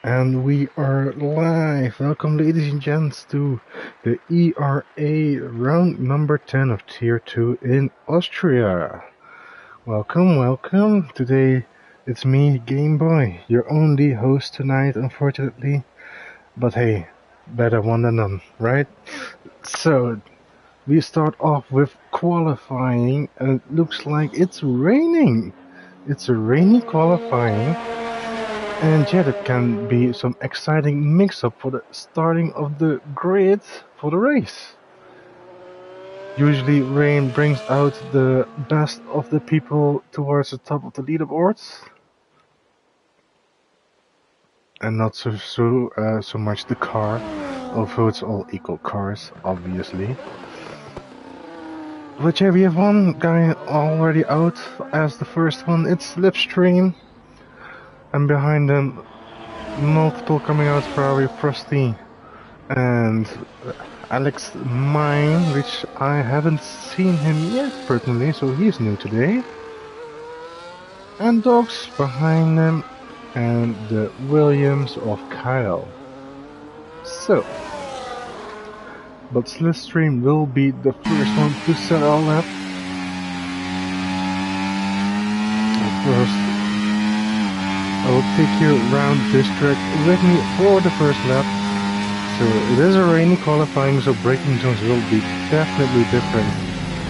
And we are live. Welcome, ladies and gents, to the ERA round number 10 of Tier 2 in Austria. Welcome. Today it's me, Game Boy, your only host tonight, unfortunately. But hey, better one than none, right? So, we start off with qualifying, and it looks like it's raining. It's a rainy qualifying. And yeah, that can be some exciting mix-up for the starting of the grid for the race. Usually rain brings out the best of the people towards the top of the leaderboards. And not so much the car, although it's all equal cars, obviously. But yeah, we have one guy already out as the first one. It's Slipstream. And behind them, multiple coming out, Ferrari, Frosty, and Alex Mine, which I haven't seen him yet personally, so he's new today. And Dogs behind them, and the Williams of Kyle. So, but Slipstream will be the first one to set our lap. First, I will take you around this track with me for the first lap. So it is a rainy qualifying, so braking zones will be definitely different.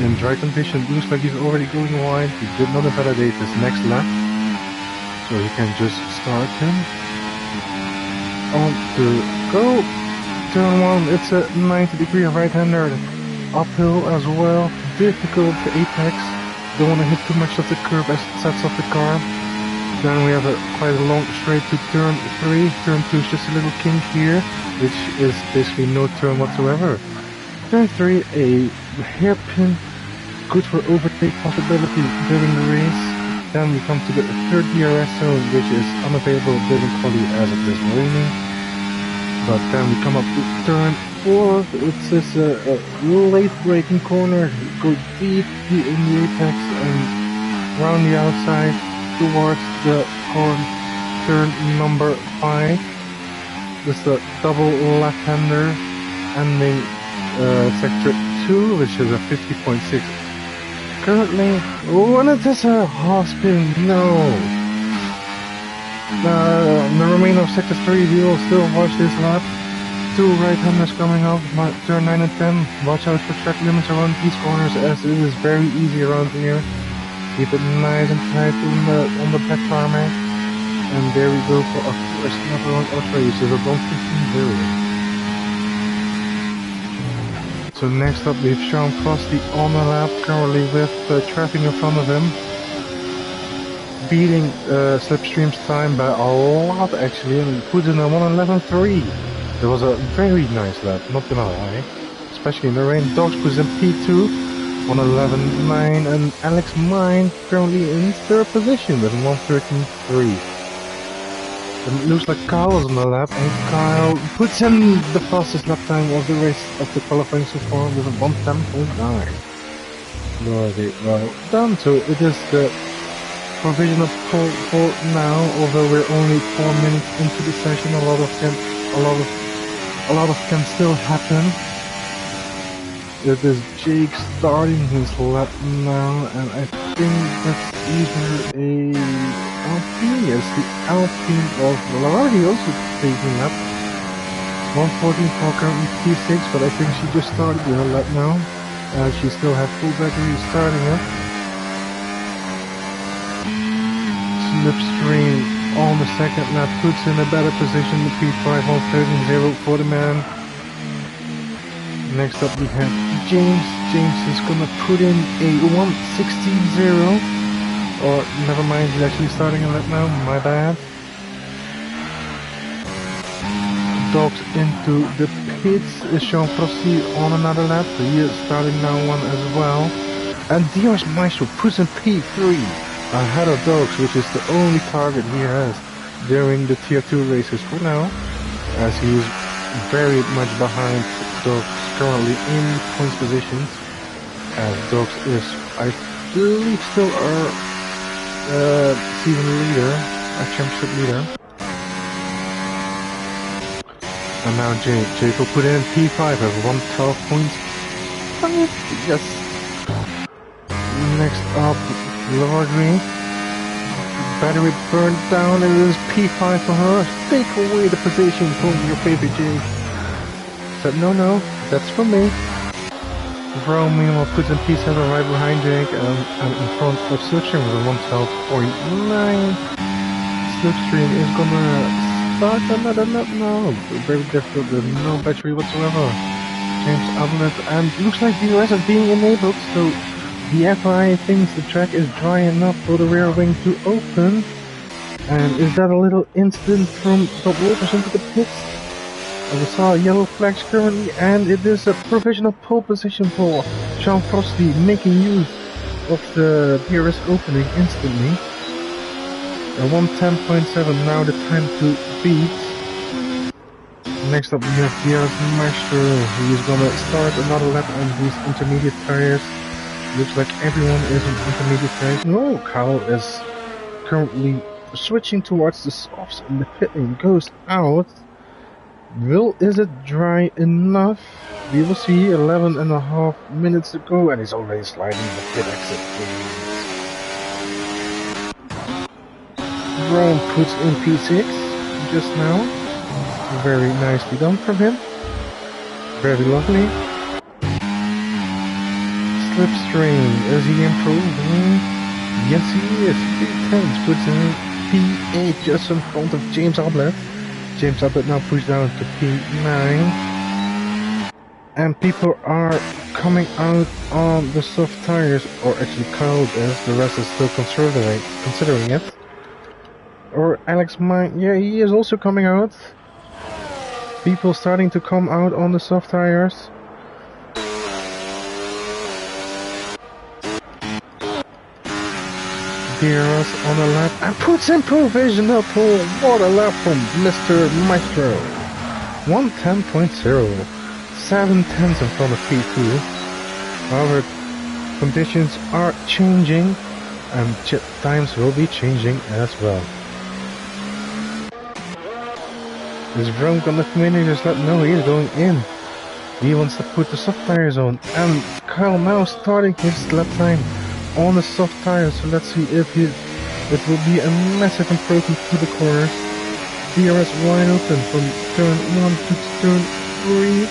In dry condition, looks like he's already going wide. He did not validate his next lap, so he can just start him. On to go. Turn 1, it's a 90-degree right-hander. Uphill as well, difficult apex. Don't want to hit too much of the curb as it sets off the car. Then we have quite a long straight to turn 3. Turn 2 is just a little kink here, which is basically no turn whatsoever. Turn 3, a hairpin, good for overtake possibility during the race. Then we come to the third DRS zone, which is unavailable during quali as it is raining. But then we come up to turn 4, which is a late braking corner, go deep in the apex and round the outside towards the turn number 5. This is a double left-hander ending sector 2, which is a 50.6. Currently, when it is a half spin, no. The remainder of sector 3, we will still watch this lap. 2 right-handers coming up, turn 9 and 10. Watch out for track limits around these corners, as it is very easy around here. Keep it nice and tight on the back tarmac. And there we go for our first lap around Austria, which is a 1:15.0. So next up we have Sean Frosty on the lap, currently with traffic in front of him. Beating Slipstream's time by a lot actually, and put in a 1:11.3. It was a very nice lap, not gonna lie. Especially in the rain. Dogs puts in P2. 1:11.9, and Alex Mine currently in third position with 1:13.3. It looks like Kyle is on the lap, and Kyle puts in the fastest lap time of the race of the qualifying so far with a 1:10.9. Very well done. So it is the provisional pole for now. Although we're only 4 minutes into the session, a lot of can still happen. It is Jake starting his lap now, and I think that's either a Alpine. Yes, the Alpine of Lardy also taking lap. 1:14 currently P6, but I think she just started her lap now. She still has full battery starting up. Slipstream on the second lap puts in a better position. The P5 1:13.0 for the man. Next up we have James. James is gonna put in a 1:16.0. Or never mind, he's actually starting a lap now, my bad. Dogs into the pits is Sean Frosty on another lap. He is starting now one as well. And Dios Maestro puts in P3 ahead of Dogs, which is the only target he has during the tier 2 races for now, as he is very much behind Dogs currently in points positions, as Dogs is, I believe, still our season leader, our championship leader. And now Jake will put in P5 at 112.5. Yes. Next up, Largely. Battery burned down and it is P5 for her. Take away the position from your baby Jake. Said no, that's for me. Romeo puts in P7 right behind Jake and in front of Slipstream with 112.9. Slipstream is gonna start another lap now. Very difficult, there's no battery whatsoever. James Ablett, and looks like the DRS is being enabled, so the FI thinks the track is dry enough for the rear wing to open. And is that a little incident from Bob Walters into the pits? We saw yellow flags currently, and it is a provisional pole position for Sean Frosty, making use of the DRS opening instantly. 110.7 now the time to beat. Next up we have DRS Maestro. He is gonna start another lap on these intermediate tires. Looks like everyone is on intermediate tires. No, Kyle is currently switching towards the softs and the pit lane goes out. Is it dry enough? We will see. 11.5 minutes to go and he's already sliding the pit exit. Brown puts in P6 just now. Very nicely done from him. Very lovely. Slipstream, is he improving? Yes he is. P10 puts in P8 just in front of James Ablett. James Abbott now pushed down to P9. And people are coming out on the soft tires, or actually Kyle is, the rest is still considering it. Or Alex Mine, yeah, he is also coming out. People starting to come out on the soft tires. DRS on the lap and puts in provisional pole. What a lap from Mr. Maestro. 110.0. 7 tenths in front of P2. However, conditions are changing and times will be changing as well. Is Vroom gonna finish his lap? No, he is going in. He wants to put the soft tires on. And Kyle now starting his lap time on the soft tires, so let's see if it will be a massive improvement to the corners. DRS wide open from turn 1 to turn 3.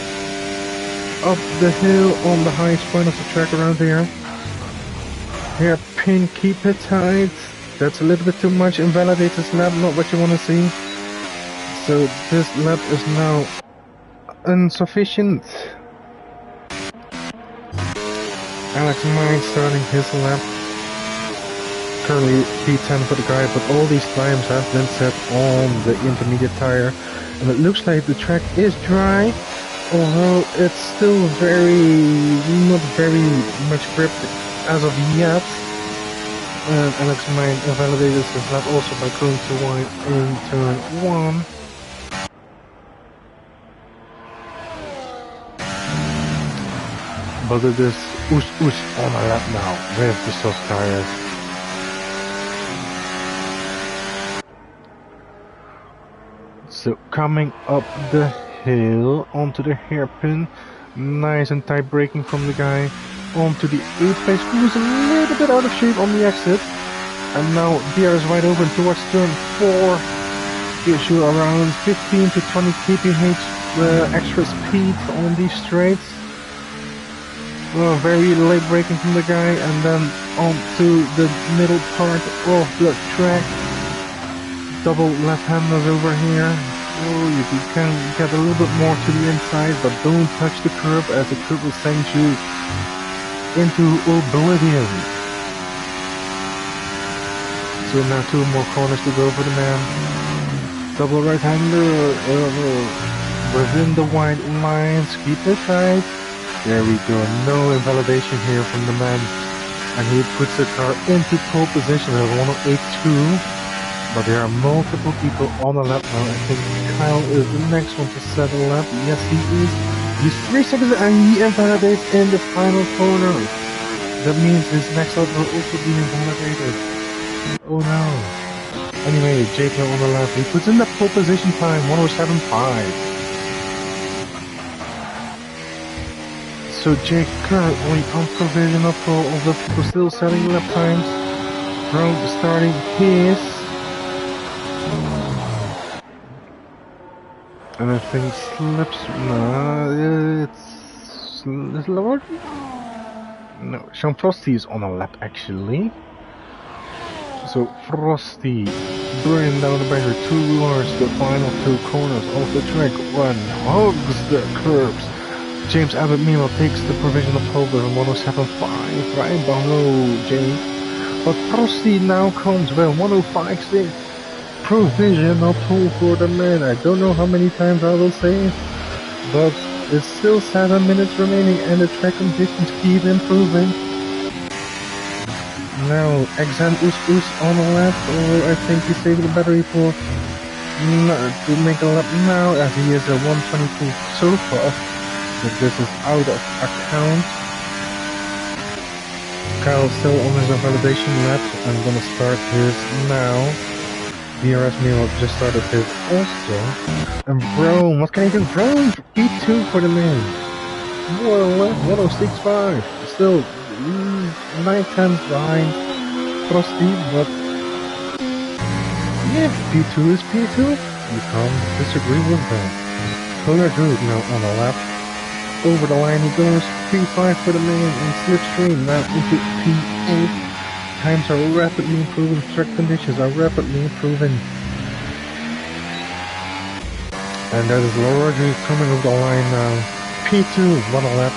Up the hill on the highest point of the track around here. Hairpin, keep it tight. That's a little bit too much. Invalidate this lap, not what you want to see. So this lap is now insufficient. Alex Mine starting his lap. Currently P10 for the guy, but all these times have been set on the intermediate tire. And it looks like the track is dry, although it's still not very much grip as of yet. And Alex Mine invalidated his lap also by going to wide in turn 1. But it is on a lap now with the soft tires. So coming up the hill onto the hairpin, nice and tight braking from the guy, onto the apex, who's a little bit out of shape on the exit. And now DRS wide open towards turn 4. Gives you around 15 to 20 kph extra speed on these straights. Very late braking from the guy, and then onto the middle part of the track. Double left-handers over here. Oh, you can get a little bit more to the inside, but don't touch the curb, as the curb will send you into oblivion. So now 2 more corners to go for the man. Double right-hander within the white lines. Keep it tight. There we go, no invalidation here from the man. And he puts the car into pole position at 108.2. But there are multiple people on the lap now. I think Kyle is the next one to set a lap. Yes, he is. He's 3 seconds and he invalidates in the final corner. That means his next lap will also be invalidated. Oh no. Anyway, Jake on the lap. He puts in the pole position time, 107.5. So Jake currently on provisional for all the people still setting lap times. From starting his. And I think slips. No, it's lower. No, Sean Frosty is on a lap actually. So Frosty bringing down the barrier towards the final two corners of the track. One hugs the curbs. James Abbott meanwhile takes the provisional pole with a 107.5 right below James. But Frosty now comes with 105.6 provisional pole for the man. I don't know how many times I will say it, but it's still 7 minutes remaining and the track conditions keep improving. Now, Exam Us on the lap, or I think he's saving the battery for to make a lap now, as he is a 122 so far, but this is out of account. Kyle's still on his validation lap. I'm gonna start his now. DRS meanwhile just started his also. And Brown, what can he do? Brown P2 for the man. What a lap, 106.5. Still 9 tenths behind Frosty, but yeah, P2 is P2. You can't disagree with that. Color Group now on the lap. Over the line he goes, P5 for the man, and Slipstream now into P8. Times are rapidly improving, track conditions are rapidly improving. And that is Rodriguez coming over the line now. P2, what a lap.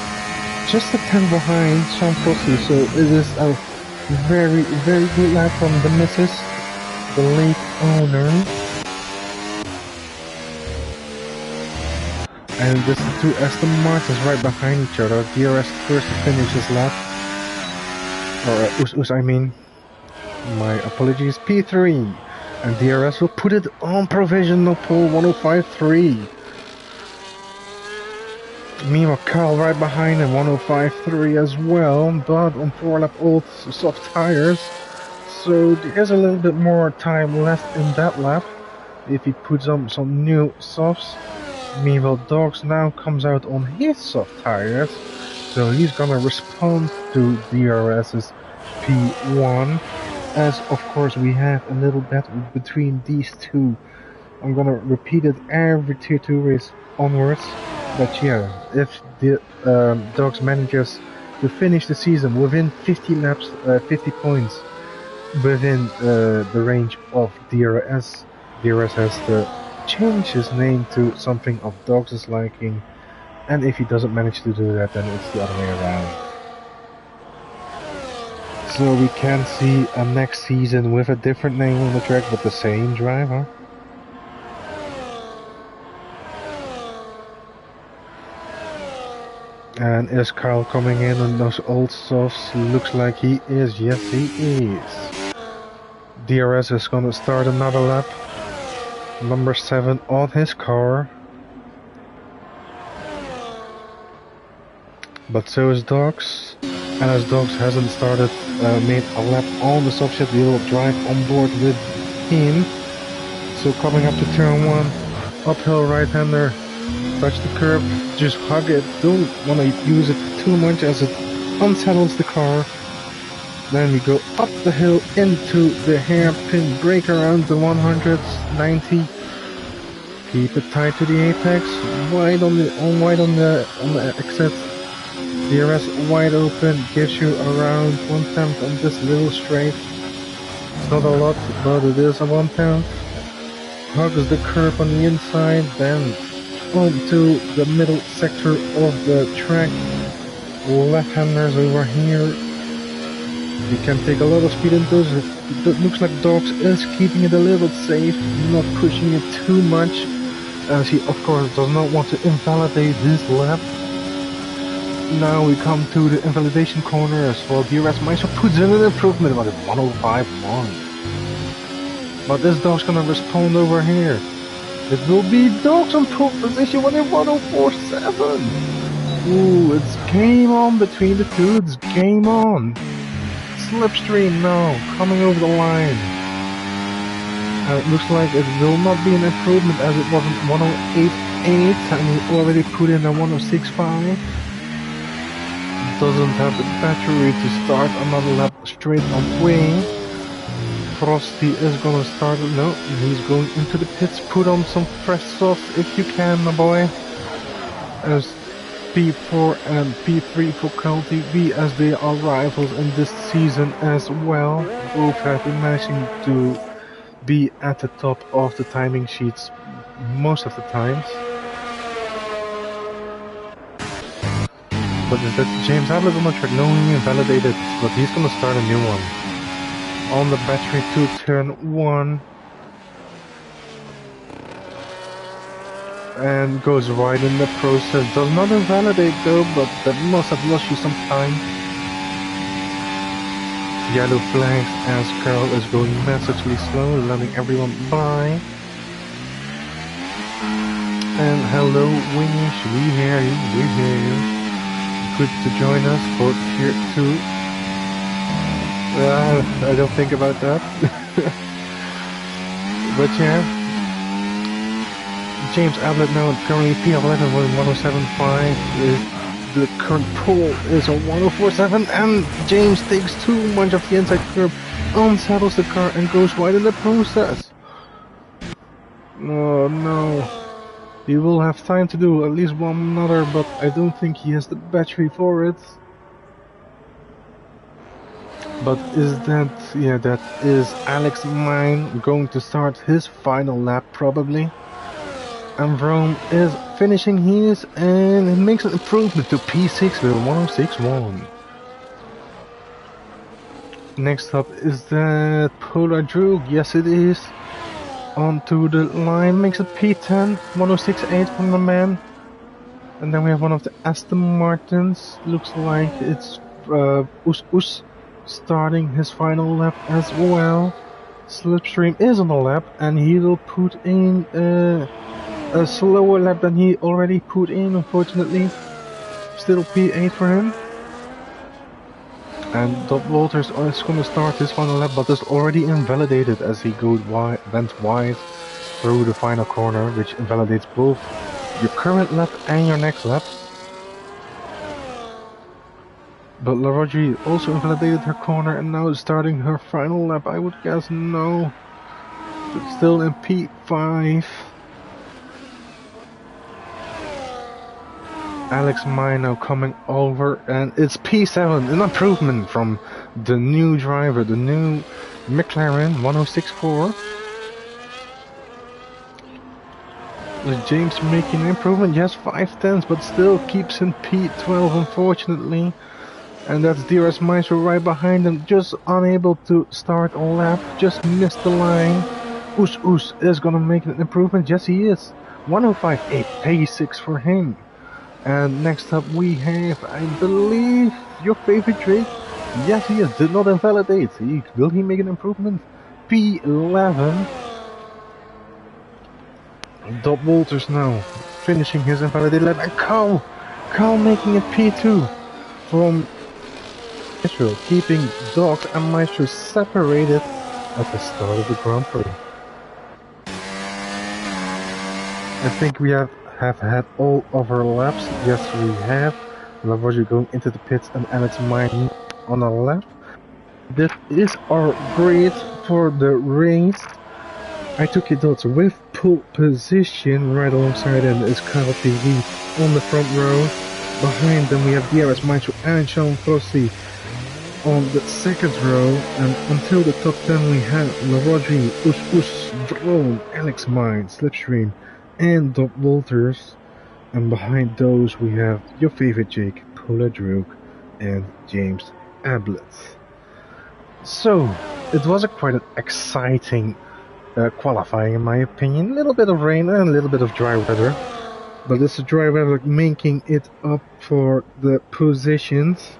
Just a 10 behind Sean Frosty, so it is a very, very good lap from the missus, the late owner. And this is two Aston Martins right behind each other. DRS first to finish his lap. Or I mean. My apologies, P3. And DRS will put it on provisional pole 105.3. Meanwhile, Carl right behind him, 105.3 as well, but on 4-lap old soft tires. So there's a little bit more time left in that lap if he puts on some new softs. Meanwhile, Dogs now comes out on his soft tires, so he's gonna respond to DRS's P1. As of course we have a little battle between these two. I'm gonna repeat it every tier 2 race onwards. But yeah, if the Dogs manages to finish the season within 50 laps, 50 points within the range of DRS, DRS has to change his name to something of Dogs' liking. And if he doesn't manage to do that, then it's the other way around. So we can see a next season with a different name on the track, but the same driver. And is Carl coming in on those old softs? Looks like he is. Yes, he is. DRS is gonna start another lap. Number 7 on his car. But so is Dogs. And as Dogs hasn't started, made a lap on the soft yet, we will drive on board with him. So coming up to turn 1, uphill right-hander, touch the curb, just hug it, don't want to use it too much as it unsettles the car. Then we go up the hill into the hairpin brake around the 100s, 90. Keep it tight to the apex, wide on the exit. DRS wide open, gives you around 1/10 on this little straight. It's not a lot, but it is a 1/10. Hugs the curb on the inside, then onto the middle sector of the track. Left-handers over here. You can take a lot of speed into it. It looks like Dogs is keeping it a little safe, not pushing it too much, as he of course does not want to invalidate this lap. Now we come to the invalidation corners. Well, DRS Meister puts in an improvement, but it's 105.1. But this Dog's gonna respond over here. It will be Dogs on pole position with a 104.7. Ooh, it's game on between the two. It's game on. Slipstream now, coming over the line. It looks like it will not be an improvement as it wasn't 108.8 and we already put in a 106.5. doesn't have the battery to start another lap straight away. Frosty is gonna start. No, he's going into the pits. Put on some fresh sauce if you can, my boy. As P4 and P3 for County B, as they are rivals in this season as well. Both have been managing to be at the top of the timing sheets most of the times. But is that James Ablett on the track? No, he invalidated, but he's gonna start a new one. On the battery to turn 1. And goes right in the process. Does not invalidate though, but that must have lost you some time. Yellow flags as Carl is going massively slow, letting everyone by. And hello Winnish, we hear you, we hear you. Good to join us for tier 2. I don't think about that. But yeah. James Ablett now currently P11 with 107.5. The current pole is a 104.7 and James takes too much of the inside curb, unsettles the car and goes wide in the process. Oh no. He will have time to do at least one another, but I don't think he has the battery for it. But is that, yeah, that is Alex Mine going to start his final lap probably. And Rome is finishing his, and it makes an improvement to P6 with 106.1. Next up is that Polar Droog, yes it is. Onto the line, makes it P10, 106.8 from the man. And then we have one of the Aston Martins, looks like it's Us starting his final lap as well. Slipstream is on the lap, and he will put in a slower lap than he already put in, unfortunately. Still P8 for him. And Dot Walters is going to start his final lap, but is already invalidated as he went wide through the final corner, which invalidates both your current lap and your next lap. But LaRodri also invalidated her corner and now is starting her final lap. I would guess no. But still in P5. Alex Mino coming over, and it's P7, an improvement from the new driver, the new McLaren 106.4. Is James making an improvement? Yes, 5/10, but still keeps in P12 unfortunately. And that's DRS Maestro right behind him, just unable to start a lap, just missed the line. Us is gonna make an improvement, yes he is. 105.8, P6 for him. And next up we have, I believe, your favorite Drake. Yes he is, did not invalidate. Will he make an improvement? P11. Dot Walters now, finishing his invalidated lap. And Carl making it P2 from Maestro, keeping Doc and Maestro separated at the start of the Grand Prix. I think we have had all of our laps. Yes, we have. LaRoger going into the pits and Alex Mine on our left. This is our grid for the race. I took it out with pole position right alongside them is Kyle TV on the front row. Behind them we have DRS Maestro and Sean Frosty on the second row, and until the top 10 we have LaRodri, Us, Drone, Alex Mine, Slipstream, and Dot Walters. And behind those we have your favorite Jake, Pola Droog, and James Ablett. So, it was quite an exciting qualifying in my opinion. A little bit of rain and a little bit of dry weather. But it's the dry weather making it up for the positions.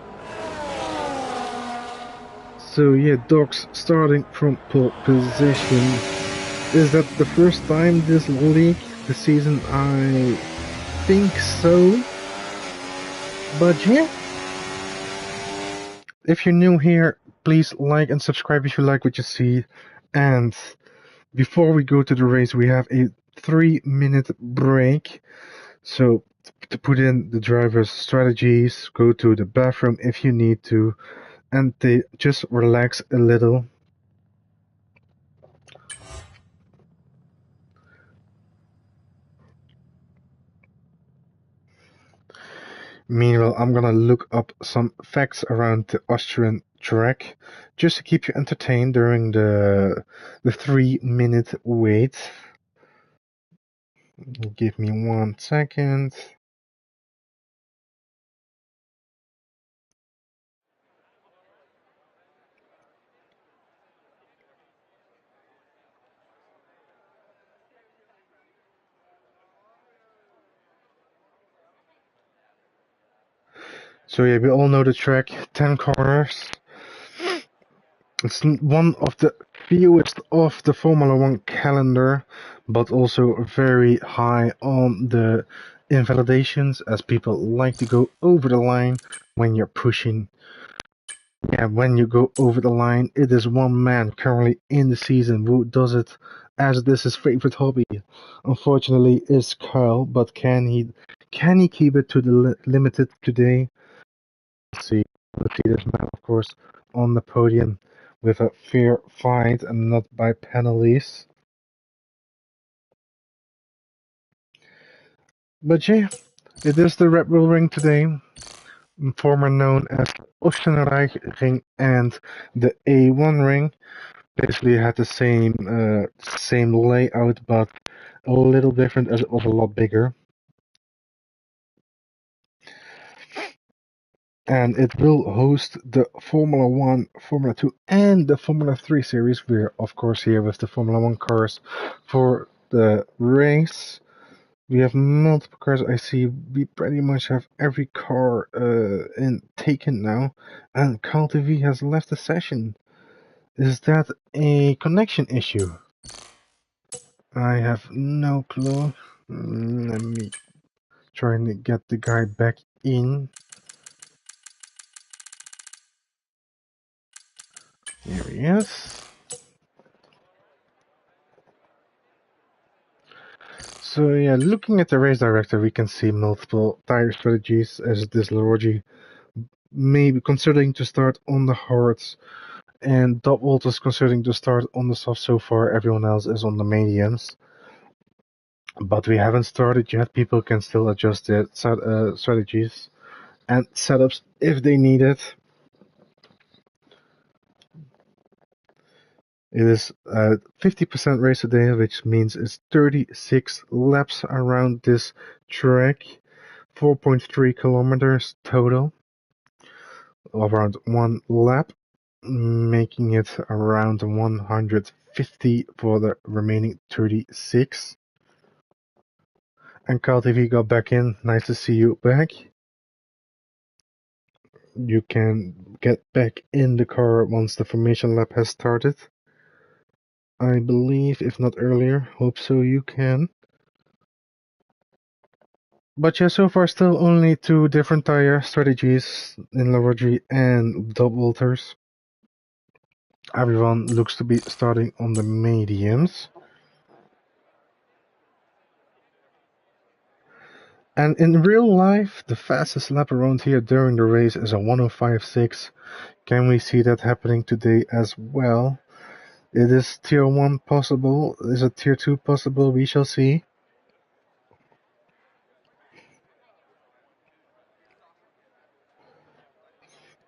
So yeah, Doc's starting from pole position. Is that the first time this league, this season? I think so. But yeah, if you're new here, please like and subscribe if you like what you see. And before we go to the race, we have a 3-minute break. So to put in the driver's strategies, go to the bathroom if you need to, and they just relax a little. Meanwhile, I'm gonna look up some facts around the Austrian track, just to keep you entertained during the 3-minute wait. Give me 1 second. So yeah, we all know the track, 10 corners. It's one of the fewest of the Formula One calendar, but also very high on the invalidations, as people like to go over the line when you're pushing. Yeah, when you go over the line, it is one man currently in the season who does it as this is his favorite hobby. Unfortunately, is Kyle, but can he keep it to the limited today? Let's see. Let's see this man, of course, on the podium with a fair fight and not by penalties. But yeah, it is the Red Bull Ring today, former known as Oostenrijk Ring and the A1 Ring. Basically had the same layout, but a little different as it was a lot bigger. And it will host the Formula 1, Formula 2, and the Formula 3 series. We're, of course, here with the Formula 1 cars for the race. We have multiple cars. I see we pretty much have every car taken now. And Cal TV has left the session. Is that a connection issue? I have no clue. Let me try and get the guy back in. Here he is. So yeah, looking at the race director, we can see multiple tire strategies as this Lorgi maybe considering to start on the hards, and Dot Walt is considering to start on the soft. So far, everyone else is on the mediums. But we haven't started yet. People can still adjust their strategies and setups if they need it. It is 50% race today, which means it's 36 laps around this track, 4.3 kilometers total, around one lap, making it around 150 for the remaining 36. And Carl TV got back in. Nice to see you back. You can get back in the car once the formation lap has started. I believe, if not earlier. Hope so you can. But yeah, so far still only 2 different tire strategies in Lorgi and Dub Walters. Everyone looks to be starting on the mediums. And in real life, the fastest lap around here during the race is a 1:05.6. Can we see that happening today as well? It is tier 1 possible. Is it tier 2 possible? We shall see.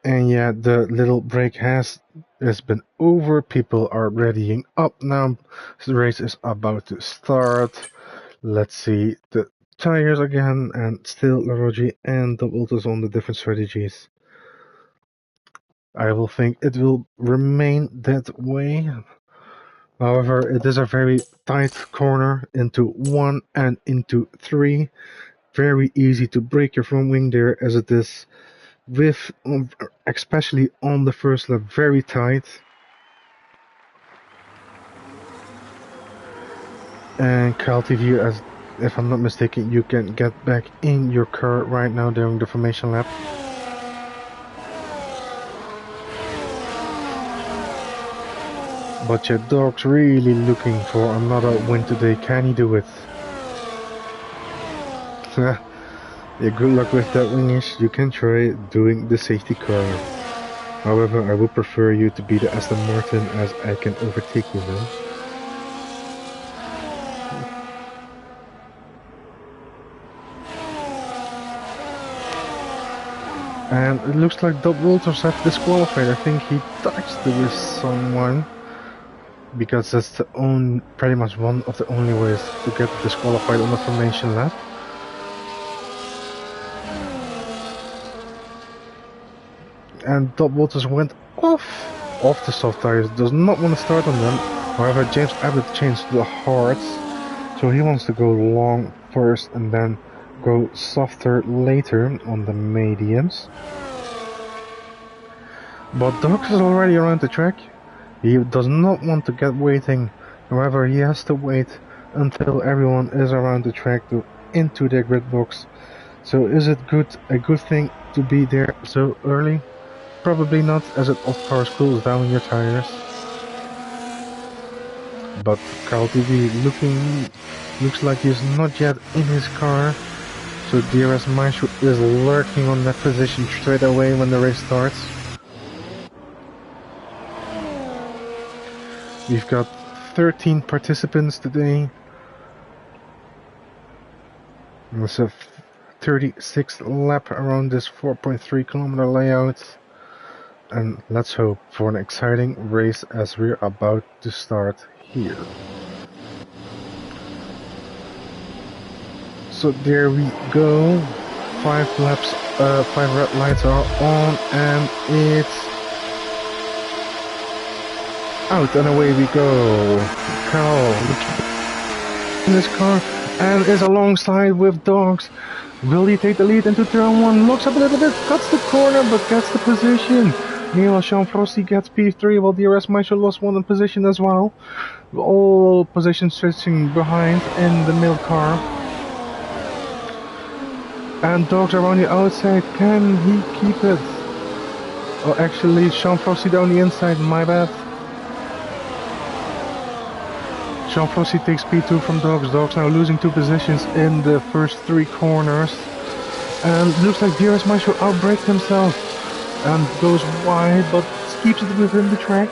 And yeah, the little break has been over. People are readying up now. The race is about to start. Let's see the tires again, and still Laroji and the Ultras on the different strategies. I will think it will remain that way. However, it is a very tight corner into 1 and into 3. Very easy to break your front wing there, as it is with, especially on the first lap, very tight. And Cal TV, as if I'm not mistaken, you can get back in your car right now during the formation lap. But your dog's really looking for another win today. Can he do it? Yeah, good luck with that, Wingish. You can try doing the safety car. However, I would prefer you to be the Aston Martin as I can overtake you, man. And it looks like Dob Walters have disqualified. I think he touched with someone. Because that's pretty much one of the only ways to get disqualified on the formation lap. And Dob Walters went off the soft tires, does not want to start on them. However, James Abbott changed the hards, so he wants to go long first and then go softer later on the mediums. But Dogs is already around the track. He does not want to get waiting. However, he has to wait until everyone is around the track into their grid box. So is it a good thing to be there so early? Probably not, as it of course cools down your tires. But Carl TV looks like he's not yet in his car. So DRS Maestro is lurking on that position straight away when the race starts. We've got 13 participants today. It's a 36th lap around this 4.3 kilometer layout. And let's hope for an exciting race as we're about to start here. So there we go. 5 laps, 5 red lights are on, and it's out and away we go. Carl in his car and is alongside with Dogs. Will he take the lead into turn 1? Looks up a little bit, cuts the corner, but gets the position. Meanwhile, Sean Frosty gets P3, while DRS Maestro lost 1 in position as well. All position switching behind in the middle car. And Dogs are on the outside. Can he keep it? Oh, actually, Sean Frosty down the inside, my bad. Sean Frosty takes P2 from Dogs. Dogs now losing 2 positions in the first 3 corners. And looks like DRS Maestro outbraked himself and goes wide, but keeps it within the track.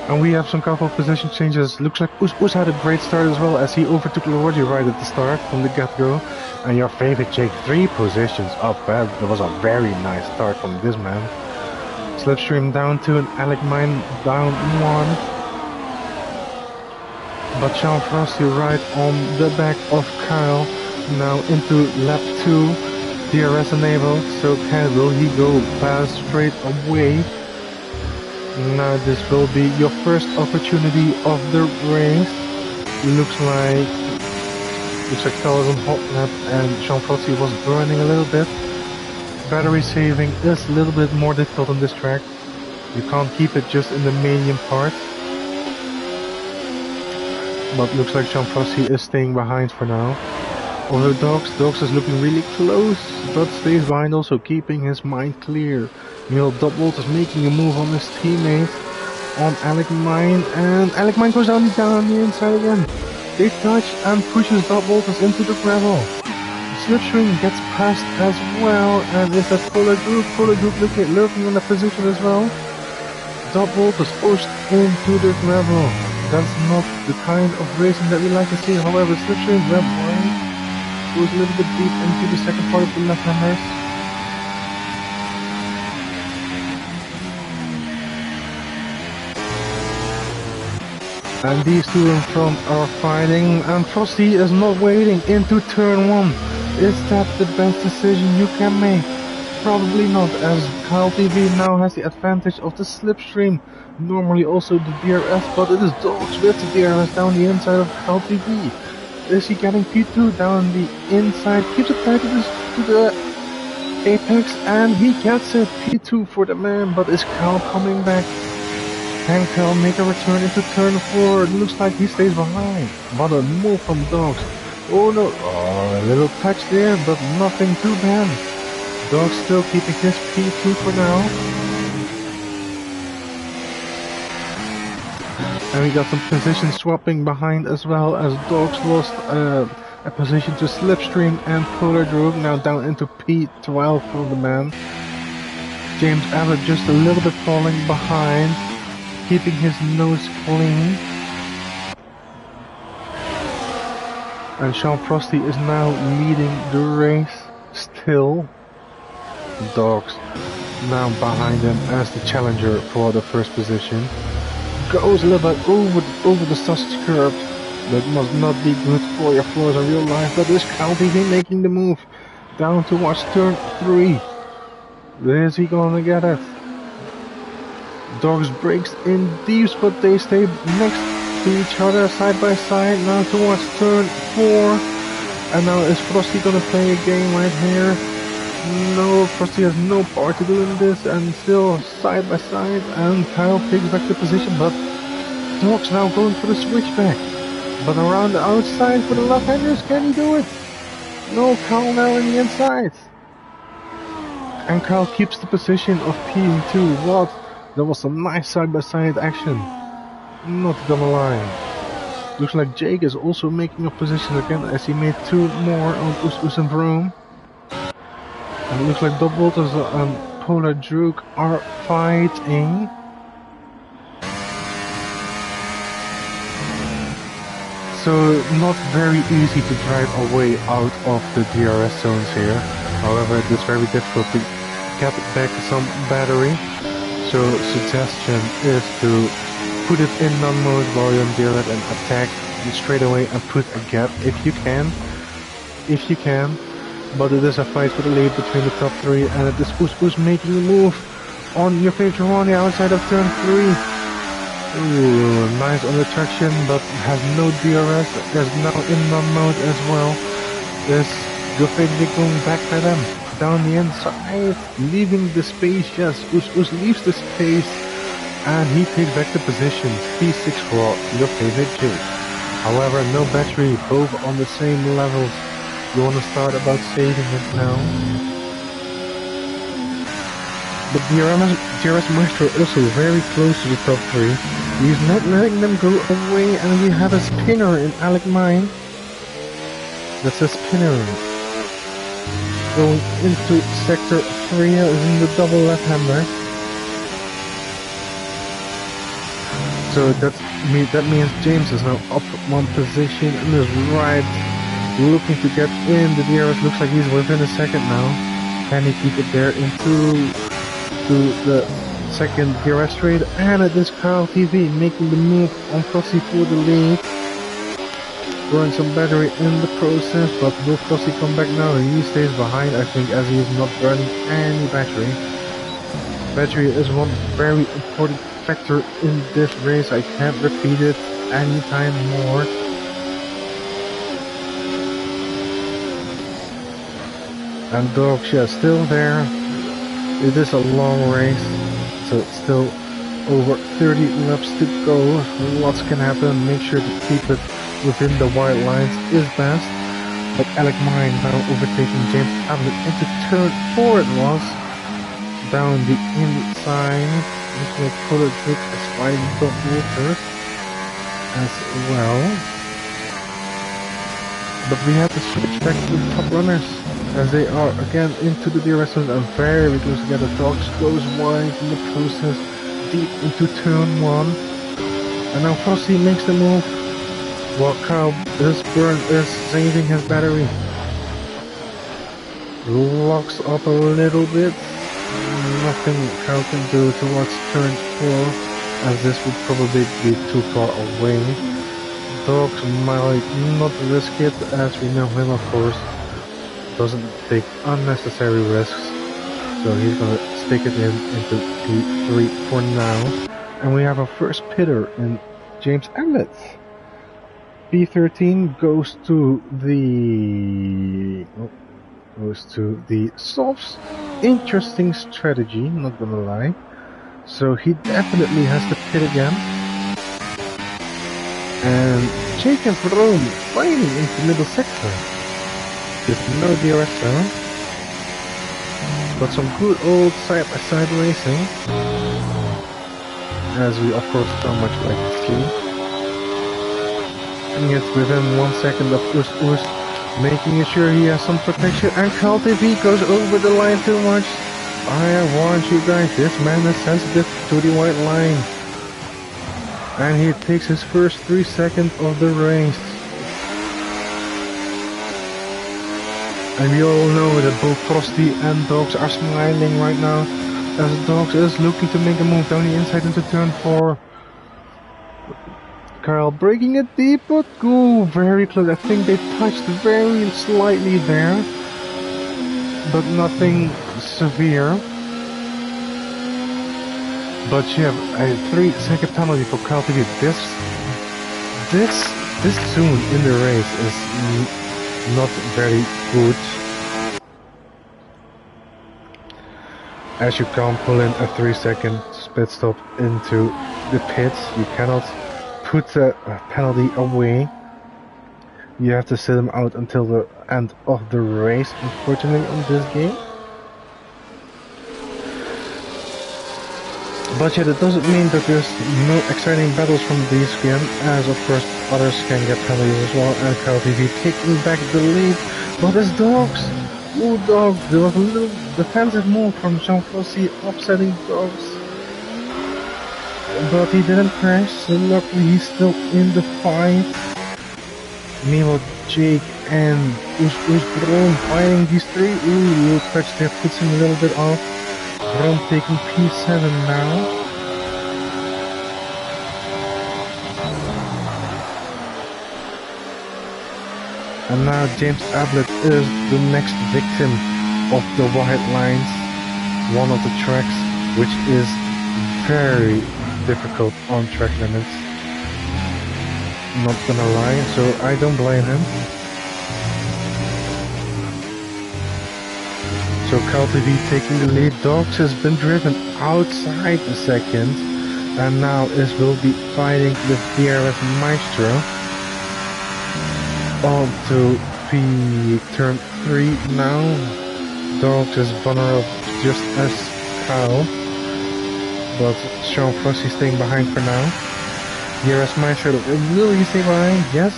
And we have some couple of position changes. Looks like Us had a great start as well, as he overtook Lordi right at the start from the get-go. And your favorite Jake 3 positions up. That was a very nice start from this man. Slipstream down 2 and Alec Mine down 1. But Sean Frosty right on the back of Kyle. Now into lap 2. DRS enabled. So will he go past straight away? Now this will be your first opportunity of the race. Looks like Kyle was on hot lap and Sean Frosty was burning a little bit. Battery saving is a little bit more difficult on this track. You can't keep it just in the medium part. But looks like Sean Frosty is staying behind for now. Although Dogs is looking really close, but stays behind, also keeping his mind clear. Meanwhile, Dob Walters making a move on his teammate, on Alec Mine, and Alec Mine goes down the inside again. They touch and pushes Dob Walters into the gravel. Slipstream gets past as well, and is that Fuller Group lurking in the position as well. Dob Walters pushed into the gravel. That's not the kind of racing that we like to see. However, Slipstream went wide, goes a little bit deep into the second part of the left-handers. And these two in front are fighting, and Frosty is not waiting into turn 1. Is that the best decision you can make? Probably not, as Kyle TV now has the advantage of the slipstream. Normally also the DRS, but it is Dogs with the DRS down the inside of Kyle TV. Is he getting P2 down the inside? Keeps it tight to the apex, and he gets it. P2 for the man, but is Kyle coming back? Can Kyle make a return into turn 4? It looks like he stays behind. What a move from Dogs. Oh no, oh, a little touch there, but nothing too bad. Dogs still keeping his P2 for now. And we got some position swapping behind as well, as Dogs lost a position to Slipstream and Polar Droog, now down into P12 for the man. James Abbott just a little bit falling behind, keeping his nose clean. And Sean Frosty is now leading the race still. Dogs now behind him as the challenger for the first position. Goes a little bit over the sausage curve. That must not be good for your floors in real life, but is Cal TV making the move down towards turn 3. Is he gonna get it? Dogs breaks in deep, but they stay next to each other side by side now towards turn 4. And now is Frosty gonna play a game right here? No, Frosty has no part to do in this, and still side by side, and Kyle takes back the position, but Dogs now going for the switchback. But around the outside for the left-handers, can he do it? No, Kyle now in the inside. And Kyle keeps the position of P2. What? That was some nice side-by-side action. Not gonna lie. Looks like Jake is also making a position again, as he made 2 more on Us and Vroom. And it looks like Doug Walters and Polar Droog are fighting. So not very easy to drive away out of the DRS zones here. However, it is very difficult to get back some battery. So suggestion is to put it in non-mode while you're on DRS and attack straight away and put a gap if you can. If you can. But it is a fight for the lead between the top 3, and it is Us making a move on your favorite one on the outside of turn 3. Ooh, nice on the traction, but has no DRS, is now in non-mode as well. Is your favorite going back by them, down the inside, leaving the space, yes, Us leaves the space, and he takes back the position, P6 for your favorite Jake. However, no battery, both on the same levels. You want to start about saving it now. But DRS Maestro also very close to the top 3. He's not letting them go away, and we have a spinner in Alec Mine. That's a spinner. Going into sector 3 is in the double left-hander. So that means James is now up 1 position and is right looking to get in. The DRS looks like he's within a second now. Can he keep it there into the second DRS straight? And it is Carl TV making the move on Frosty for the lead. Throwing some battery in the process, but will Frosty come back now? He stays behind, I think, as he is not burning any battery. Battery is one very important factor in this race. I can't repeat it anytime more. And Dogs, yeah, still there. It is a long race, so it's still over 30 laps to go. Lots can happen. Make sure to keep it within the white lines is best. But Alec Mine now overtaking James Abbott into turn 4 it was. Down the inside. Looks like Polar Droog is fighting Doug Walters as well. But we have to switch back to the top runners, as they are again into the DRS zone and very close together. Dogs goes wide in the process, deep into turn 1. And now Frosty makes the move, while Kyle is saving his battery. Locks up a little bit. Nothing Kyle can do towards turn 4, as this would probably be too far away. Dogs might not risk it, as we know him, of course. Doesn't take unnecessary risks, so he's gonna stick it into P3 for now. And we have our first pitter in James Abbott. P13 goes to the softs. Interesting strategy, not gonna lie. So he definitely has to pit again. And Jake and Rome fighting into middle sector. There's no DRS zone, but some good old side-by-side racing. as we of course so much like to see. And it's within 1 second of Us, making sure he has some protection, and Cal TV goes over the line too much. I warned you guys, this man is sensitive to the white line. And he takes his first 3 seconds of the race. And we all know that both Frosty and Dogs are smiling right now, as Dogs is looking to make a move down the inside into turn 4. Carl breaking it deep, but go very close. I think they touched very slightly there, but nothing severe. But you have a 3-second penalty for Carl TV. This soon in the race is not very good, as you can't pull in a 3-second pit stop into the pits. You cannot put the penalty away. You have to sit them out until the end of the race, unfortunately, on this game. But yet it doesn't mean that there's no exciting battles from this game, as of course others can get penalties as well, and Cal TV taking back the lead. But as Dogs, ooh, Dogs, there was a little defensive move from Jean Flossi upsetting Dogs, but he didn't crash, so luckily he's still in the fight. Meanwhile, Jake and Us Brom fighting these three. Ooh, little touch there puts him a little bit off. Brom taking P7 now. And now James Ablett is the next victim of the white lines, one of the tracks which is very difficult on track limits. Not gonna lie, so I don't blame him. So Cal TV taking the lead. Dogs has been driven outside the second, and now will be fighting with DRS Maestro on to turn 3 now. Dogs is vulnerable just as Cal, but Sean Frosty staying behind for now. DRS Maestro, will he stay behind? Yes,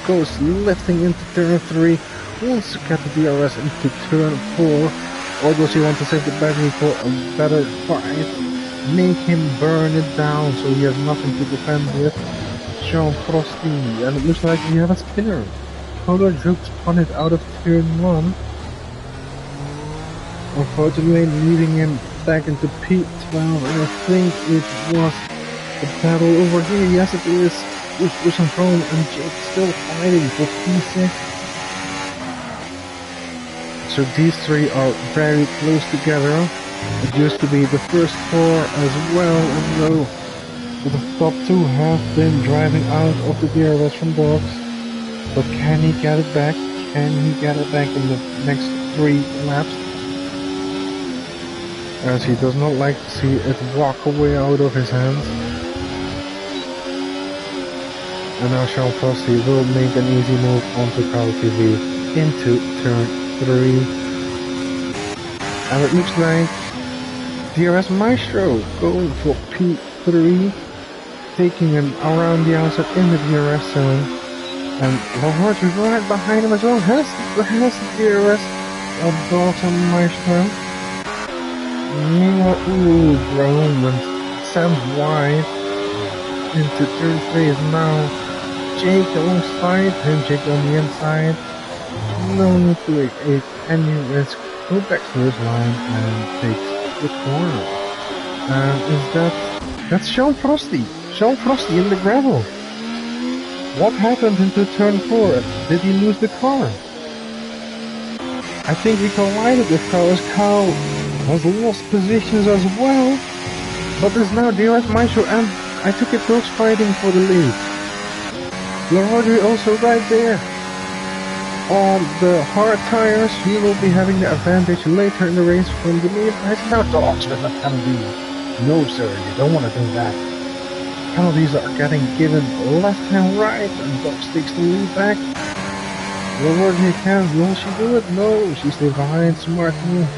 goes lifting into turn 3, wants to get the DRS into turn 4, or does he want to save the battery for a better fight? Make him burn it down so he has nothing to defend with. Sean Frosty, and it looks like we have a spinner. Polar Jukes spun it out of turn 1. Unfortunately, leaving him back into P12, and I think it was a battle over here. Yes, it is. Us and Chrome and Jake still fighting for P6. So these three are very close together. It used to be the first 4 as well, and though the top 2 have been driving out of the DRS from Dogs. But can he get it back? Can he get it back in the next 3 laps? As he does not like to see it walk away out of his hands. And now Sean Frosty will make an easy move onto Cal TV into turn 3. And it looks like DRS Maestro going for P3, taking him around the outside in the DRS zone. And Lord is right behind him as well. Has the DRS of Dogs and Maestro. Meanwhile, ooh, Brown and Sam White into turn 3 is now Jake alongside him, Jake on the inside. No need to take any risk. Go back to his line and takes the corner. And that's Sean Frosty. Sean Frosty in the gravel. What happened into turn 4? Did he lose the car? I think he collided with cars. Cal has lost positions as well. But there's now DRS Maestro, and I took it Dogs fighting for the lead. Larodri also right there. On the hard tires, he will be having the advantage later in the race from the lead. Now Dogs with a penalty. No sir, you don't want to do that. Penalties are getting given left and right, and Dogs takes the lead back. Larodri can, will she do it? No, she stays behind. Smart move.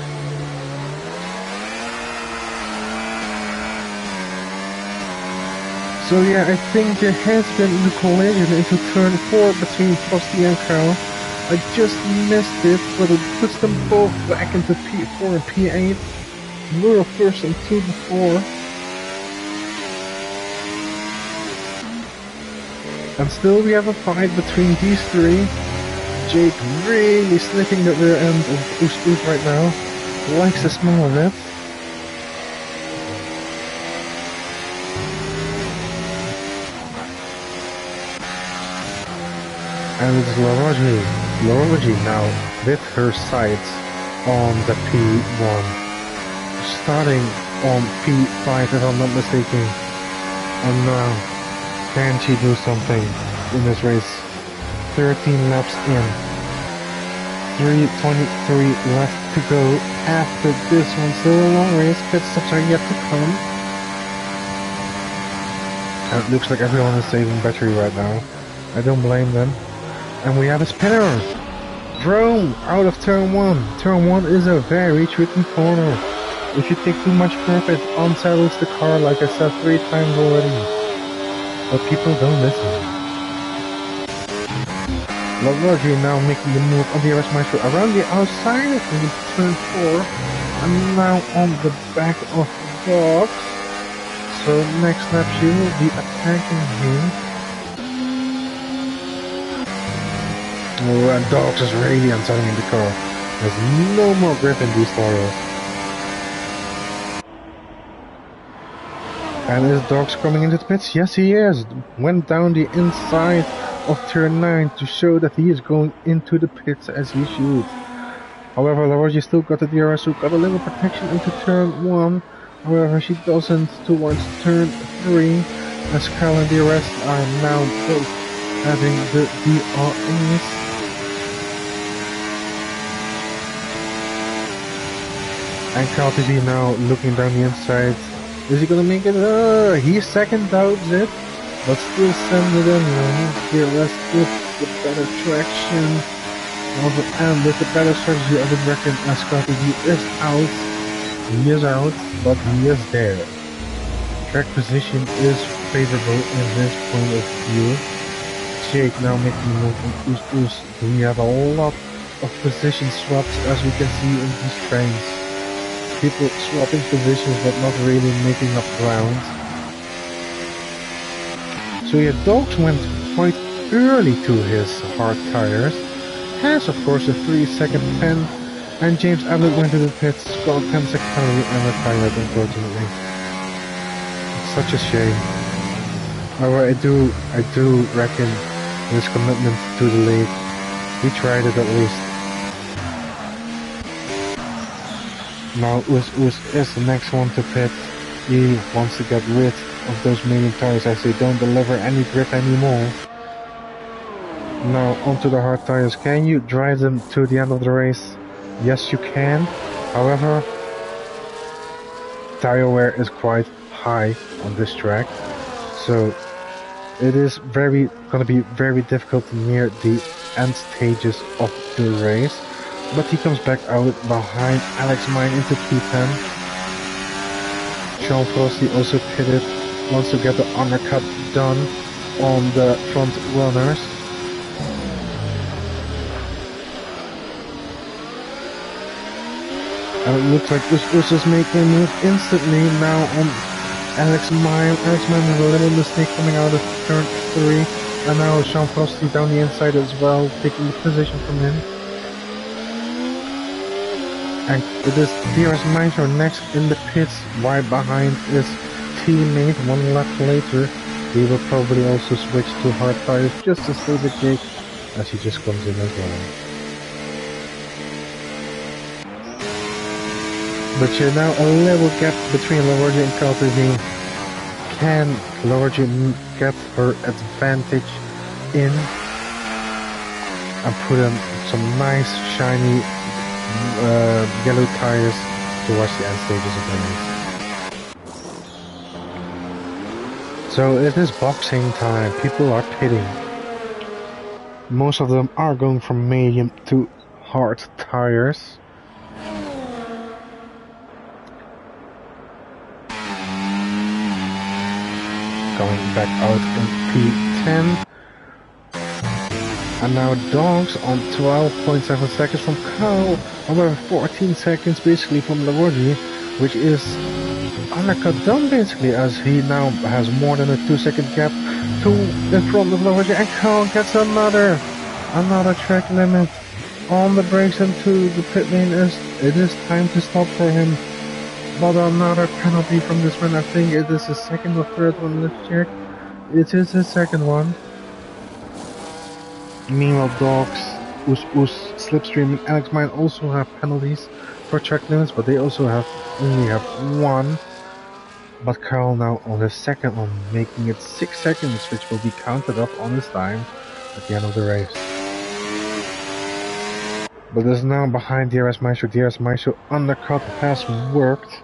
So yeah, I think there has been a collision into turn 4 between Frosty and Carl. I just missed it, but it puts them both back into P4 and P8. We're first and 2 before. And still we have a fight between these three. Jake really sniffing the rear end of Oos right now. Likes the smell of it. And it's Laroji now with her sights on the P1. Starting on P5 if I'm not mistaken. And now, can she do something in this race? 13 laps in. 3:23 left to go after this one. Still a long race, pit stops are yet to come. And it looks like everyone is saving battery right now. I don't blame them. And we have a spinner! Drone out of turn 1. Turn 1 is a very tricky corner. If you take too much grip, it unsettles the car, like I said 3 times already. But people don't listen. Lavargi now making the move on the RS Maestro around the outside of turn 4. And now on the back of the box. So next lap she will be attacking him. Oh, and Dogs is really unsettling the car. There's no more grip in these tires. And is Dogs coming into the pits? Yes, he is. Went down the inside of turn 9 to show that he is going into the pits as he should. However, Laroji still got the DRS, who got a little protection into turn 1. However, she doesn't towards turn 3, as Kyle and DRS are now both having the DRS. And Kyle TV now looking down the inside. Is he gonna make it? He second doubts it, but still send it in. DRS with the better traction. And with the better strategy, I would reckon as Kyle TV is out. He is out, but he is there. Track position is favorable in his point of view. Jake now making the move on Oos. We have a lot of position swaps as we can see in these trains. People swapping positions but not really making up ground. So yeah, Dogs went quite early to his hard tires. Has of course a 3-second pen. And James Ablett went to the pits, got 10-second penalty and retired, unfortunately. It's such a shame. However, I do reckon his commitment to the league. He tried it at least. Now Oos is the next one to pit. He wants to get rid of those medium tires as they don't deliver any grip anymore. Now onto the hard tires. Can you drive them to the end of the race? Yes, you can. However, tire wear is quite high on this track, so it is gonna be very difficult near the end stages of the race. But he comes back out behind Alex Mine into P10. Sean Frosty also pitted, wants to get the undercut done on the front runners. And it looks like Oos is making a move instantly now on Alex Mine. Alex Mine with a little mistake coming out of turn 3. And now Sean Frosty down the inside as well, taking the position from him. And it is DRS Maestro next in the pits, right behind his teammate. 1 lap later, he will probably also switch to hard tires just to save the Jake as he just comes in as well. But yeah, now a level gap between Laroji and Caltini. Can Laroji get her advantage in and put in some nice shiny yellow tires towards the end stages of the race? So it is boxing time. People are pitting. Most of them are going from medium to hard tires. going back out in P10. And now Dogs on 12.7 seconds from Carl, however 14 seconds basically from Lavordi, which is undercut done basically, as he now has more than a 2-second gap to in front of Lavordi, and Carl gets another track limit on the brakes into the pit lane. It is time to stop for him. But another penalty from this one. I think it is his second or third one. Let's check. It is his second one. Meanwhile, Dogs, Us, Slipstream, and Alex Mine also have penalties for track limits, but they also only have one. But Carl now on his second one, making it 6 seconds, which will be counted up on his time at the end of the race. But is now behind DRS Maestro. DRS Maestro undercut has worked.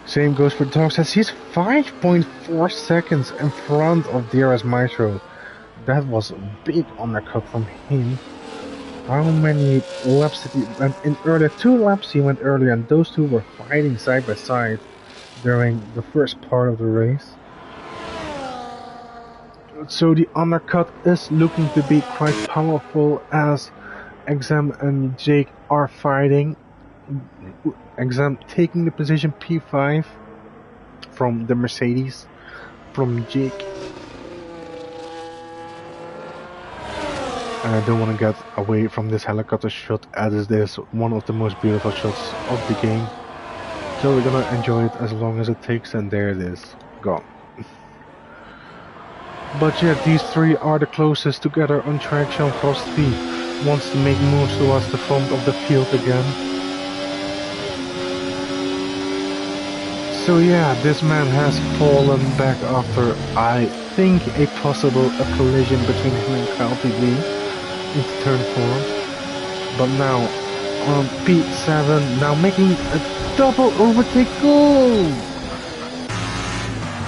Same goes for Dogs, as he's 5.4 seconds in front of DRS Maestro. That was a big undercut from him. How many laps did he went in earlier? 2 laps he went earlier, and those two were fighting side by side during the first part of the race. So the undercut is looking to be quite powerful, as Exam and Jake are fighting. Exam taking the position P5 from the Mercedes from Jake. And I don't want to get away from this helicopter shot, as it is one of the most beautiful shots of the game. So we're gonna enjoy it as long as it takes, and there it is, gone. But yeah, these three are the closest together on track. Sean Frosty wants to make moves towards the front of the field again. So yeah, this man has fallen back after, I think, a collision between him and Kyle TV. Into turn 4, but now on P7, now making a double overtake goal.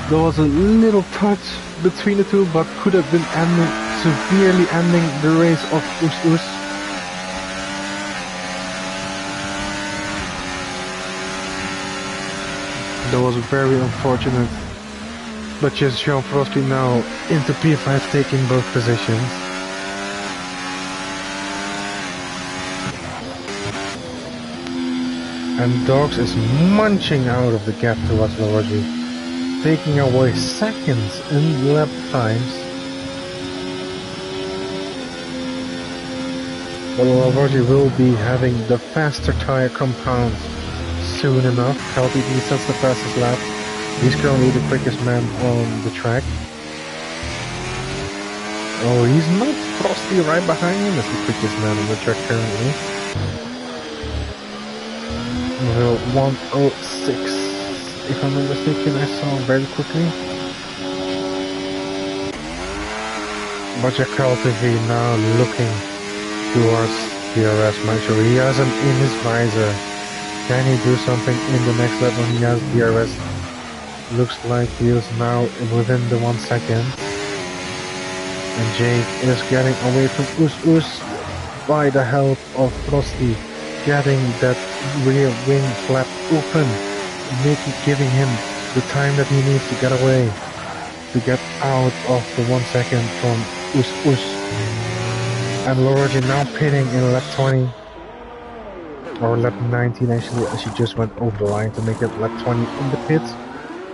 There was a little touch between the two, but could have been severely ending the race of Us. That was very unfortunate, but just Jean Frosty now into P5, taking both positions. And Dogs is munching out of the gap towards Lavordi, taking away seconds in lap times. But Lavordi will be having the faster tire compound soon enough. LTD sets the fastest lap. He's currently the quickest man on the track. Oh, he's not. Frosty right behind him is the quickest man on the track currently. 106, if I'm not mistaken, I saw very quickly. But Carl TV now looking towards DRS Maestro. He has him in his visor. Can he do something in the next lap when he has DRS? Looks like he is now within the 1 second. And Jake is getting away from Us by the help of Frosty, getting that rear wing flap open, giving him the time that he needs to get away, to get out of the 1 second from Us. And Lavordi now pitting in lap 20, or lap 19 actually, as she just went over the line to make it lap 20 in the pits.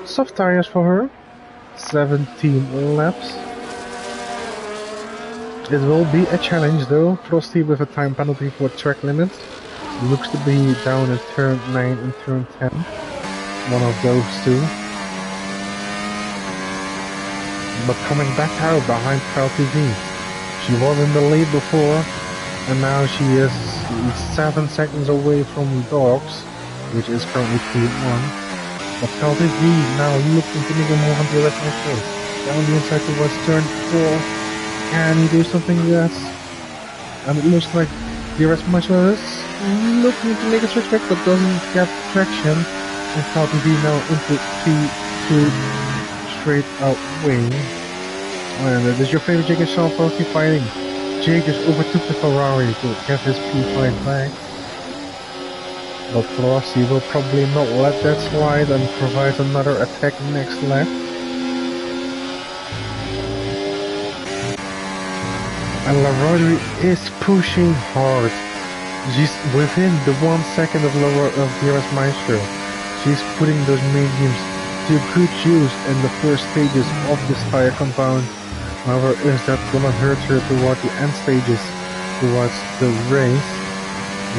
Soft tires for her, 17 laps. It will be a challenge though. Frosty with a time penalty for track limits. Looks to be down at turn 9 and turn 10. One of those two. But coming back out behind Kyle TV. She was in the lead before, and now she is 7 seconds away from Dogs, which is currently P1. But Kyle TV now looking to make a move on the left hand side. Down the inside towards turn 4. Can he do something? Yes. And it looks like DRS Maestro is looking to make a switch back, but doesn't get traction. And Kyle TV now into P2 straight out wing. And it is your favorite Jake and Sean Frosty fighting. Jake just overtook the Ferrari to get his P5 back. but Frosty will probably not let that slide and provide another attack next lap. And LaRoger is pushing hard. She's within the 1 second of DRS Maestro. She's putting those mediums to good use in the first stages of this tire compound. However, is that gonna hurt her toward the end stages, towards the race?